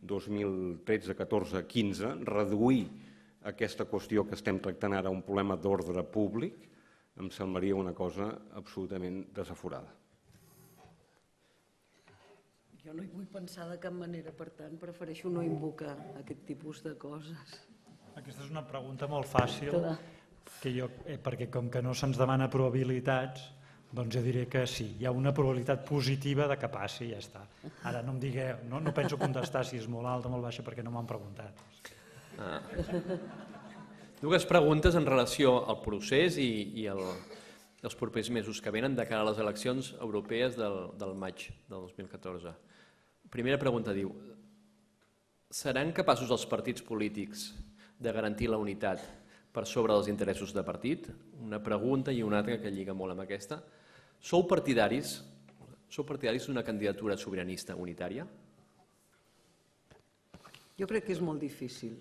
2013, 14, 15 reduir aquesta qüestió que estem tractant ara un problema d'ordre públic em semblaria una cosa absolutament desaforada. Jo no hi vull pensar de cap manera, per tant prefereixo no invocar aquest tipus de coses. Aquesta és una pregunta molt fàcil, perquè com que no se'ns demana probabilitats, doncs jo diré que sí, hi ha una probabilitat positiva de que passi i ja està. Ara no em digueu, no penso contestar si és molt alta o molt baixa perquè no m'han preguntat. Dues preguntes en relació al procés i els propers mesos que venen de cara a les eleccions europees del maig del 2014. Primera pregunta diu, seran capaços els partits polítics de garantir la unitat per sobre dels interessos de partit? Una pregunta i una altra que lliga molt amb aquesta. Sou partidaris d'una candidatura sobiranista unitària? Jo crec que és molt difícil.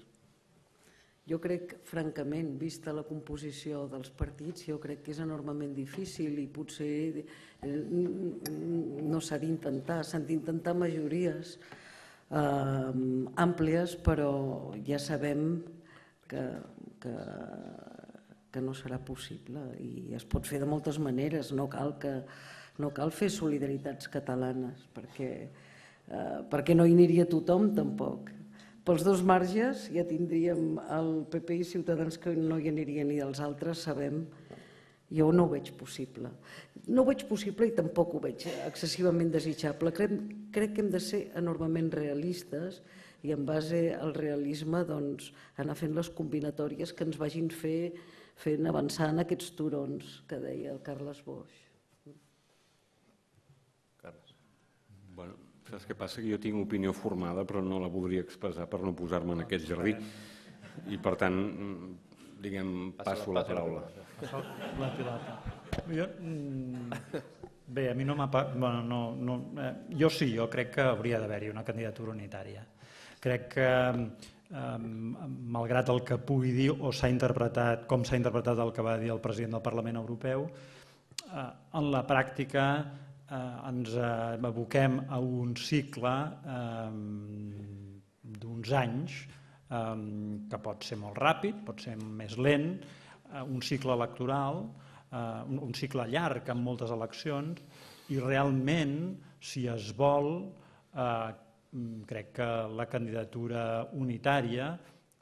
Jo crec, francament, vista la composició dels partits, jo crec que és enormement difícil i potser no s'ha d'intentar, s'han d'intentar majories àmplies, però ja sabem que no serà possible i es pot fer de moltes maneres, no cal fer solidaritats catalanes perquè no hi aniria tothom tampoc. Pels dos marges ja tindríem el PP i Ciutadans que no hi anirien ni dels altres, sabem. Jo no ho veig possible. No ho veig possible i tampoc ho veig excessivament desitjable. Crec que hem de ser enormement realistes i en base al realisme anar fent les combinatòries que ens vagin fent avançar en aquests turons que deia el Carles Boix. Carles. Bueno, saps què passa? Que jo tinc opinió formada però no la voldria expressar per no posar-me en aquest jardí i per tant, diguem, passo la paraula. La pilota. Bé, a mi no m'ha... Jo sí, jo crec que hauria d'haver-hi una candidatura unitària. Crec que, malgrat el que pugui dir o s'ha interpretat, com s'ha interpretat el que va dir el president del Parlament Europeu, en la pràctica ens aboquem a un cicle d'uns anys que pot ser molt ràpid, pot ser més lent, un cicle electoral, un cicle llarg amb moltes eleccions i realment, si es vol, crec que la candidatura unitària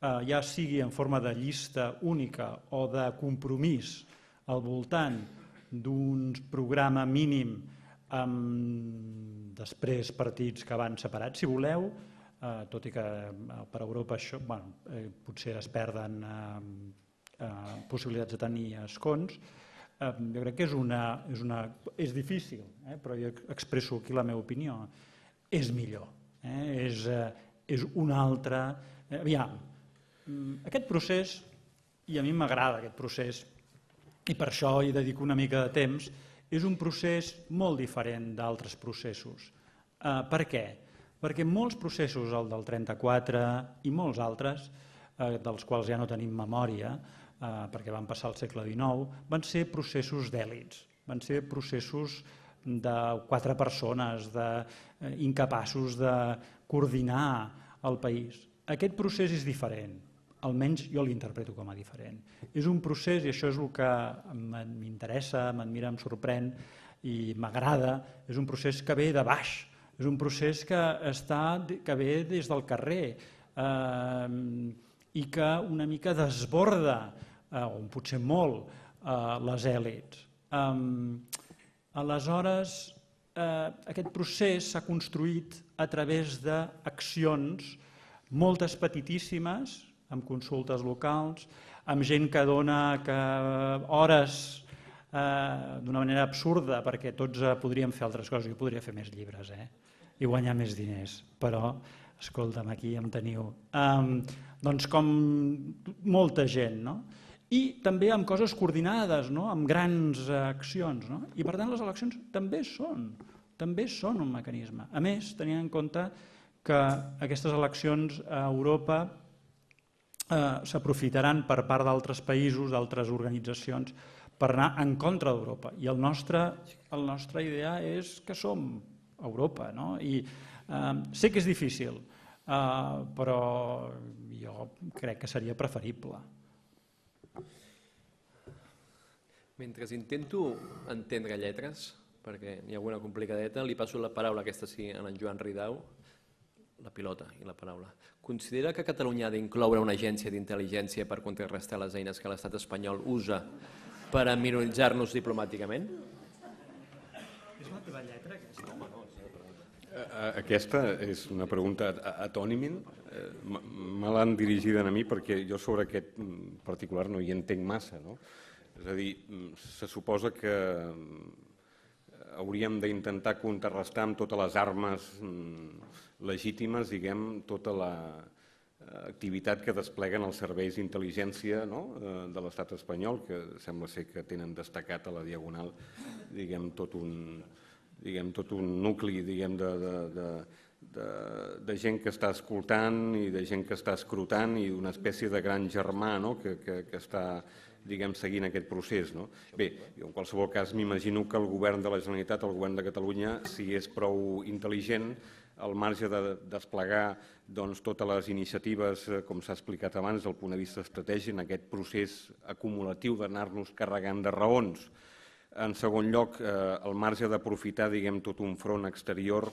ja sigui en forma de llista única o de compromís al voltant d'un programa mínim amb després partits que van separats, si voleu, tot i que per Europa això, potser es perden possibilitats de tenir escons. Jo crec que és difícil, però jo expresso aquí la meva opinió. És millor, és un altre... Aviam, aquest procés, i a mi m'agrada aquest procés, i per això hi dedico una mica de temps, és un procés molt diferent d'altres processos. Per què? Perquè molts processos, el del 34 i molts altres, dels quals ja no tenim memòria, perquè van passar al segle XIX, van ser processos d'èlits, van ser processos de 4 persones, incapaços de coordinar el país. Aquest procés és diferent, almenys jo l'interpreto com a diferent. És un procés, i això és el que m'interessa, m'admira, em sorprèn i m'agrada, és un procés que ve de baix, és un procés que ve des del carrer i que una mica desborda, o potser molt, les èlits. Aleshores, aquest procés s'ha construït a través d'accions, moltes petitíssimes, amb consultes locals, amb gent que dona hores d'una manera absurda, perquè tots podríem fer altres coses, jo podria fer més llibres i guanyar més diners, però, escolta'm, aquí em teniu. Doncs com molta gent, no? I també amb coses coordinades, amb grans accions. I per tant les eleccions també són un mecanisme. A més, tenint en compte que aquestes eleccions a Europa s'aprofitaran per part d'altres països, d'altres organitzacions, per anar en contra d'Europa. I la nostra idea és que som Europa. I sé que és difícil, però jo crec que seria preferible. Mentre intento entendre lletres, perquè n'hi ha alguna complicadeta, li passo la paraula, aquesta sí, a en Joan Ridao, la pilota i la paraula. Considera que Catalunya ha d'incloure una agència d'intel·ligència per contrarrestar les eines que l'estat espanyol usa per a minoritzar-nos diplomàticament? És la teva lletra, aquesta? Aquesta és una pregunta atònimen. Me l'han dirigida a mi perquè jo sobre aquest particular no hi entenc massa. És a dir, se suposa que hauríem d'intentar contrarrestar amb totes les armes legítimes, diguem, tota l'activitat que despleguen els serveis d'intel·ligència de l'estat espanyol, que sembla ser que tenen destacat a la Diagonal, diguem, tot un nucli, diguem, de gent que està escoltant i de gent que està escrutant i una espècie de gran germà que està, diguem, seguint aquest procés. Bé, en qualsevol cas m'imagino que el govern de la Generalitat, el govern de Catalunya, si és prou intel·ligent, al marge de desplegar totes les iniciatives, com s'ha explicat abans, del punt de vista estratègic, en aquest procés acumulatiu d'anar-nos carregant de raons. En segon lloc, al marge d'aprofitar, diguem, tot un front exterior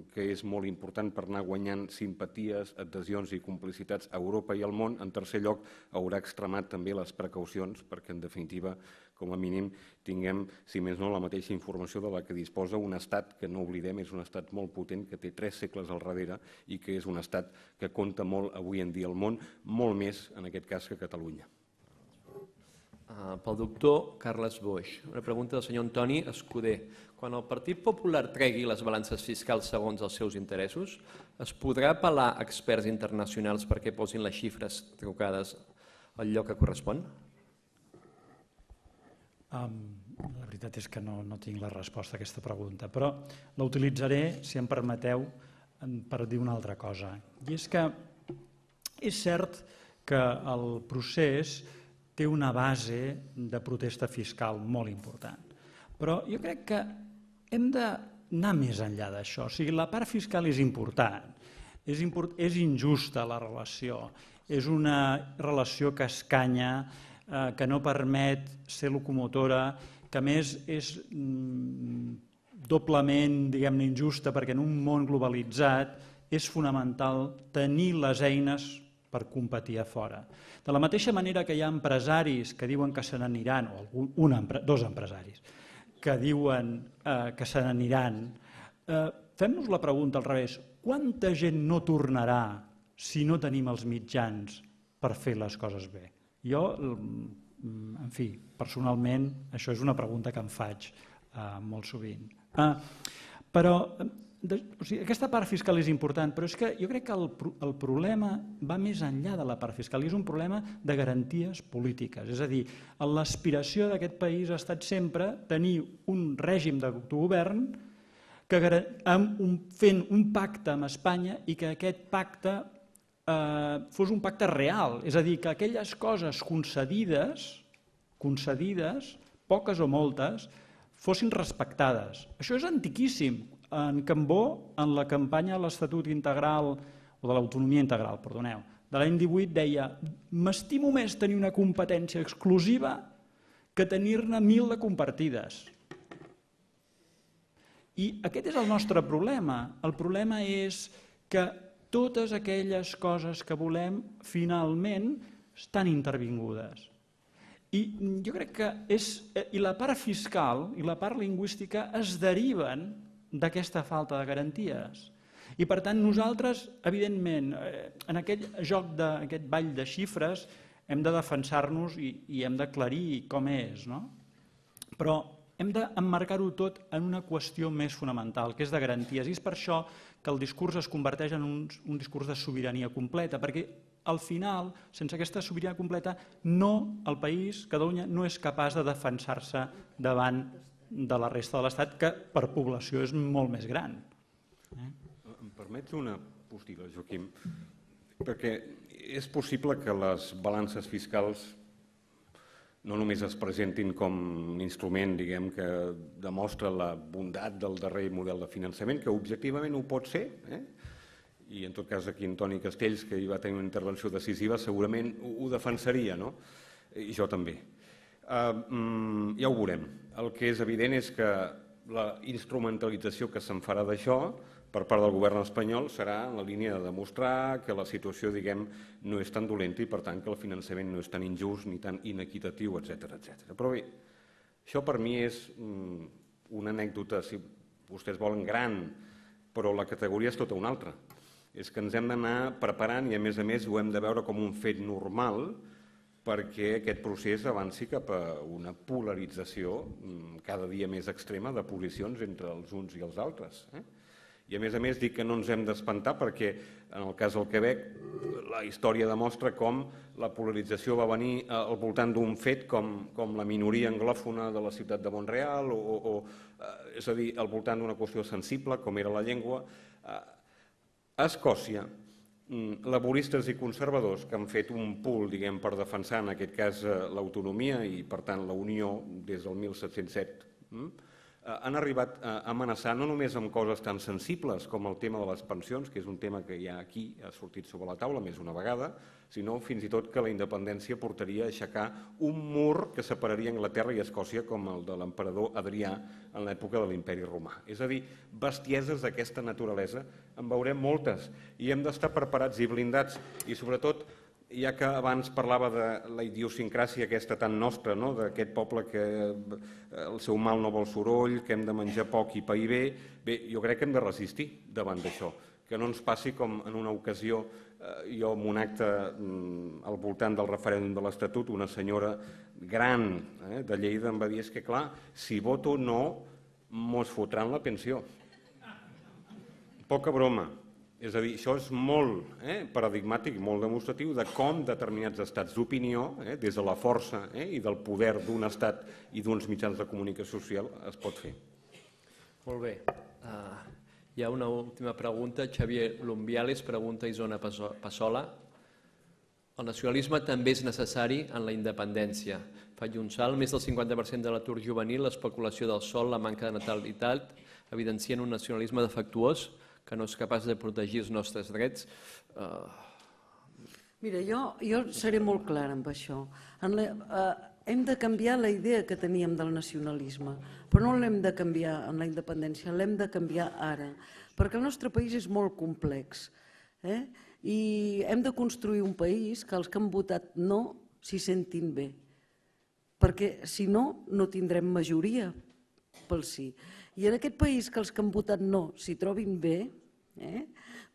que és molt important per anar guanyant simpaties, adhesions i complicitats a Europa i al món. En tercer lloc, haurà extremat també les precaucions perquè, en definitiva, com a mínim, tinguem, si més no, la mateixa informació de la que disposa un estat que, no oblidem, és un estat molt potent, que té 3 segles al darrere i que és un estat que compta molt avui en dia al món, molt més, en aquest cas, que Catalunya. Pel doctor Carles Boix. Una pregunta del senyor Antoni Escuder. Quan el Partit Popular tregui les balances fiscals segons els seus interessos, es podrà apel·lar a experts internacionals perquè posin les xifres trucades al lloc que correspon? La veritat és que no tinc la resposta a aquesta pregunta, però la utilitzaré, si em permeteu, per dir una altra cosa. I és que és cert que el procés té una base de protesta fiscal molt important. Però jo crec que hem d'anar més enllà d'això. O sigui, la part fiscal és important, és injusta la relació, és una relació que escanya, que no permet ser locomotora, que a més és doblement, diguem-ne, injusta, perquè en un món globalitzat és fonamental tenir les eines per competir a fora. De la mateixa manera que hi ha empresaris que diuen que se n'aniran, o dos empresaris, que diuen que se n'aniran, fem-nos la pregunta al revés, quanta gent no tornarà si no tenim els mitjans per fer les coses bé? Jo, en fi, personalment, això és una pregunta que em faig molt sovint. Però aquesta part fiscal és important, però és que jo crec que el problema va més enllà de la part fiscal i és un problema de garanties polítiques. És a dir, l'aspiració d'aquest país ha estat sempre tenir un règim d'autogovern fent un pacte amb Espanya i que aquest pacte fos un pacte real. És a dir, que aquelles coses concedides, poques o moltes, fossin respectades. Això és antiquíssim. En Cambó, en la campanya de l'Estatut Integral, o de l'Autonomia Integral, perdoneu, de l'any 18 deia «M'estimo més tenir una competència exclusiva que tenir-ne 1.000 de compartides». I aquest és el nostre problema. El problema és que totes aquelles coses que volem finalment estan intervingudes. I jo crec que la part fiscal i la part lingüística es deriven d'aquesta falta de garanties. I per tant nosaltres, evidentment, en aquest joc, aquest ball de xifres, hem de defensar-nos i hem d'aclarir com és, no? Però hem d'emmarcar-ho tot en una qüestió més fonamental, que és de garanties. I és per això que el discurs es converteix en un discurs de sobirania completa, perquè al final, sense aquesta sobirania completa, el país, Catalunya, no és capaç de defensar-se davant de la resta de l'Estat, que per població és molt més gran. Em permets una postilla, Joaquim? Perquè és possible que les balances fiscals no només es presentin com un instrument, diguem, que demostra la bondat del darrer model de finançament, que objectivament ho pot ser, i en tot cas aquí en Toni Castells, que hi va tenir una intervenció decisiva, segurament ho defensaria, no? I jo també. Ja ho veurem. El que és evident és que la instrumentalització que se'n farà d'això per part del govern espanyol serà en la línia de demostrar que la situació, diguem, no és tan dolenta i per tant que el finançament no és tan injust ni tan inequitatiu, etc. Però bé, això per mi és una anècdota, si vostès volen, gran, però la categoria és tota una altra. És que ens hem d'anar preparant i a més ho hem de veure com un fet normal perquè aquest procés avanci cap a una polarització cada dia més extrema de posicions entre els uns i els altres. I a més dic que no ens hem d'espantar perquè en el cas del Quebec la història demostra com la polarització va venir al voltant d'un fet com la minoria anglòfona de la ciutat de Mont-real és a dir, al voltant d'una qüestió sensible com era la llengua. A Escòcia, laboristes i conservadors que han fet un pool, diguem, per defensar en aquest cas l'autonomia i per tant la Unió des del 1707, han arribat a amenaçar no només amb coses tan sensibles com el tema de les pensions, que és un tema que ja aquí ha sortit sobre la taula més una vegada, sinó fins i tot que la independència portaria a aixecar un mur que separaria Anglaterra i Escòcia com el de l'emperador Adrià en l'època de l'imperi romà. És a dir, bestieses d'aquesta naturalesa en veurem moltes i hem d'estar preparats i blindats i sobretot ja que abans parlava de la idiosincràsia aquesta tan nostra, d'aquest poble que el seu mal no vol soroll, que hem de menjar poc i pair bé, jo crec que hem de resistir davant d'això, que no ens passi com en una ocasió, jo en un acte al voltant del referèndum de l'Estatut, una senyora gran de Lleida em va dir, és que clar, si voto no, mos fotran la pensió. Poca broma. És a dir, això és molt paradigmàtic i molt demostratiu de com determinats estats d'opinió, des de la força i del poder d'un estat i d'uns mitjans de comunicació social, es pot fer. Molt bé. Hi ha una última pregunta. Xavier Lumbiales pregunta a Isona Passola. El nacionalisme també és necessari en la independència. Faig un salt. Més del 50% de l'atur juvenil, l'especulació del sòl, la manca de natalitat, evidencien un nacionalisme defectuós que no és capaç de protegir els nostres drets. Mira, jo seré molt clara amb això. Hem de canviar la idea que teníem del nacionalisme, però no l'hem de canviar en la independència, l'hem de canviar ara, perquè el nostre país és molt complex. I hem de construir un país que els que han votat no s'hi sentin bé, perquè si no, no tindrem majoria pel sí. I en aquest país que els que han votat no s'hi trobin bé,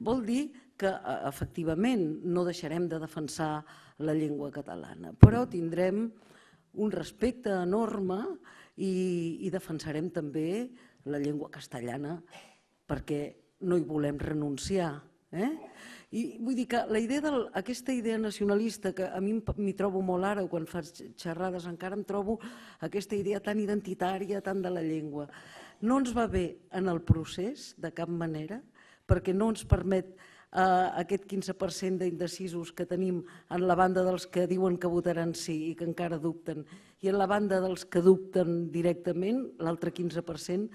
vol dir que efectivament no deixarem de defensar la llengua catalana, però tindrem un respecte enorme i defensarem també la llengua castellana perquè no hi volem renunciar. I vull dir que aquesta idea nacionalista, que a mi m'hi trobo molt ara, quan faig xerrades encara em trobo aquesta idea tan identitària, tan de la llengua, no ens va bé en el procés de cap manera, perquè no ens permet aquest 15% d'indecisos que tenim en la banda dels que diuen que votaran sí i que encara dubten, i en la banda dels que dubten directament, l'altre 15%,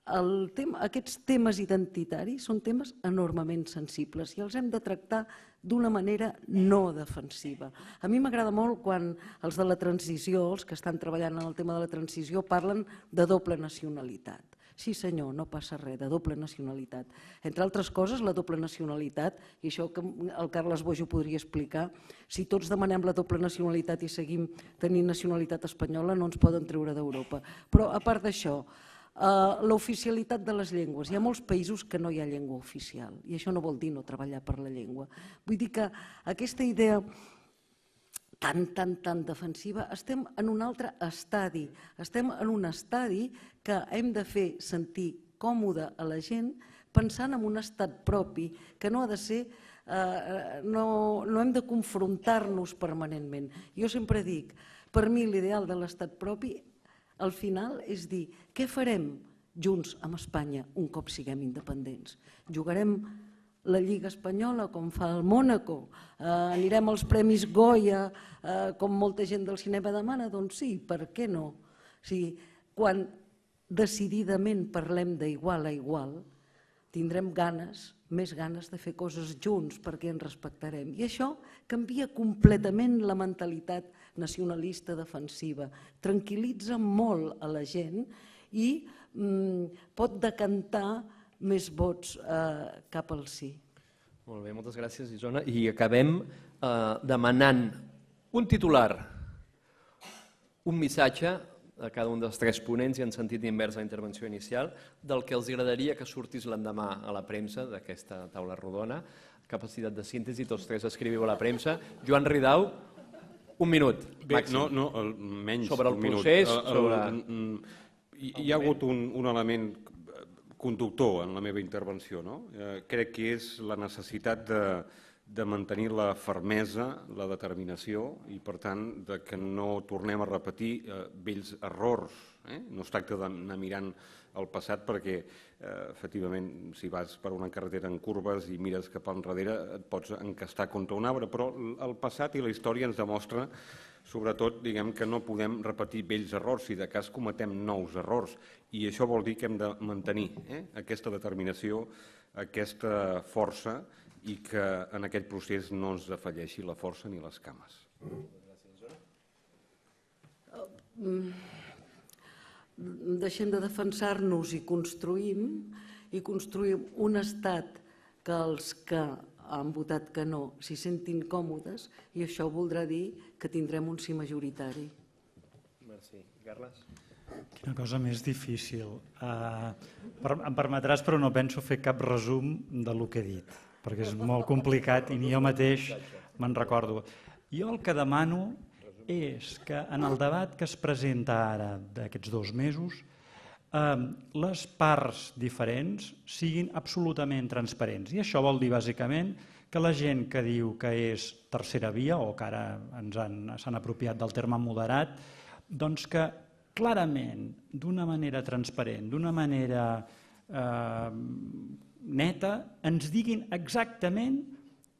aquests temes identitaris són temes enormement sensibles i els hem de tractar d'una manera no defensiva. A mi m'agrada molt quan els de la transició, els que estan treballant en el tema de la transició, parlen de doble nacionalitat. Sí senyor, no passa res, de doble nacionalitat. Entre altres coses, la doble nacionalitat, i això que el Carles Boix ho podria explicar, si tots demanem la doble nacionalitat i seguim tenint nacionalitat espanyola no ens poden treure d'Europa. Però a part d'això, l'oficialitat de les llengües. Hi ha molts països que no hi ha llengua oficial i això no vol dir no treballar per la llengua. Vull dir que aquesta idea tan defensiva, estem en un altre estadi. Estem en un estadi que hem de fer sentir còmode a la gent pensant en un estat propi que no ha de ser, no hem de confrontar-nos permanentment. Jo sempre dic, per mi l'ideal de l'estat propi al final és dir, què farem junts amb Espanya un cop siguem independents? Jugarem la Lliga Espanyola com fa el Mònaco? Anirem als Premis Goya com molta gent del cinema demana? Doncs sí, per què no? Quan decididament parlem d'igual a igual, tindrem més ganes de fer coses junts perquè ens respectarem. I això canvia completament la mentalitat nacionalista defensiva, tranquil·litza molt a la gent i pot decantar més vots cap al sí. Molt bé, moltes gràcies, Isona. I acabem demanant un titular, un missatge a cada un dels tres ponents i en sentit invers a la intervenció inicial del que els agradaria que sortís l'endemà a la premsa d'aquesta taula rodona. Capacitat de síntesi, tots tres escriviu a la premsa. Joan Ridau, un minut, màxim. No, menys sobre el un minut. procés, Hi ha hagut un element conductor en la meva intervenció. Crec que és la necessitat de mantenir la fermesa, la determinació i, per tant, que no tornem a repetir vells errors. No es tracta d'anar mirant el passat perquè, efectivament, si vas per una carretera en curves i mires cap enrere et pots encastar contra un arbre, però el passat i la història ens demostra, sobretot, que no podem repetir vells errors si de cas cometem nous errors. I això vol dir que hem de mantenir aquesta determinació, aquesta força i que en aquest procés no ens defalleixi la força ni les cames. Deixem de defensar-nos i construïm un estat que els que han votat que no s'hi sentin còmodes i això voldrà dir que tindrem un sí majoritari. Merci. Carles? Quina cosa més difícil. Em permetràs, però no penso fer cap resum del que he dit, perquè és molt complicat i ni jo mateix me'n recordo. Jo el que demano és que en el debat que es presenta ara d'aquests 2 mesos les parts diferents siguin absolutament transparents. I això vol dir, bàsicament, que la gent que diu que és tercera via o que ara s'han apropiat del terme moderat, doncs que clarament, d'una manera transparent, d'una manera neta, ens diguin exactament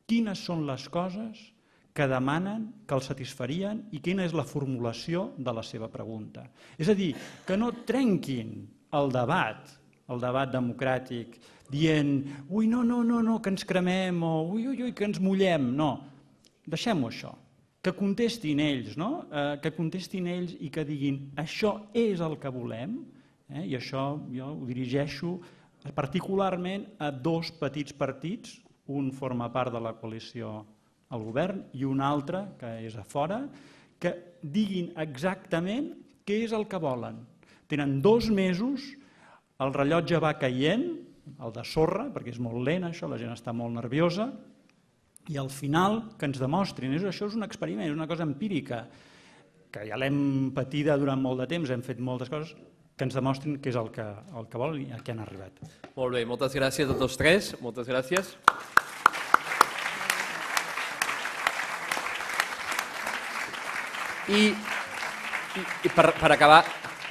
quines són les coses que demanen, que els satisfarien i quina és la formulació de la seva pregunta. És a dir, que no trenquin el debat democràtic dient ui, no, que ens cremem o ui, que ens mullem. No, deixem-ho això. Que contestin ells, no? Que contestin ells i que diguin això és el que volem, i això jo ho dirigeixo particularment a 2 petits partits un forma part de la coalició al govern i un altre, que és a fora, que diguin exactament què és el que volen. Tenen 2 mesos, el rellotge va caient, el de sorra, perquè és molt lent això, la gent està molt nerviosa, i al final que ens demostrin, això és un experiment, és una cosa empírica, que ja l'hem patida durant molt de temps, hem fet moltes coses, que ens demostrin què és el que volen i a què han arribat. Molt bé, moltes gràcies a tots tres, moltes gràcies. I per acabar,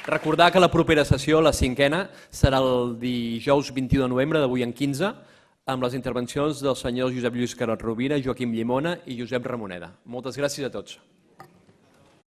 recordar que la propera sessió, la 5ª, serà el dijous 21 de novembre, d'avui en 15, amb les intervencions dels senyors Josep Lluís Carod Rovira, Joaquim Llimona i Josep Ramoneda. Moltes gràcies a tots.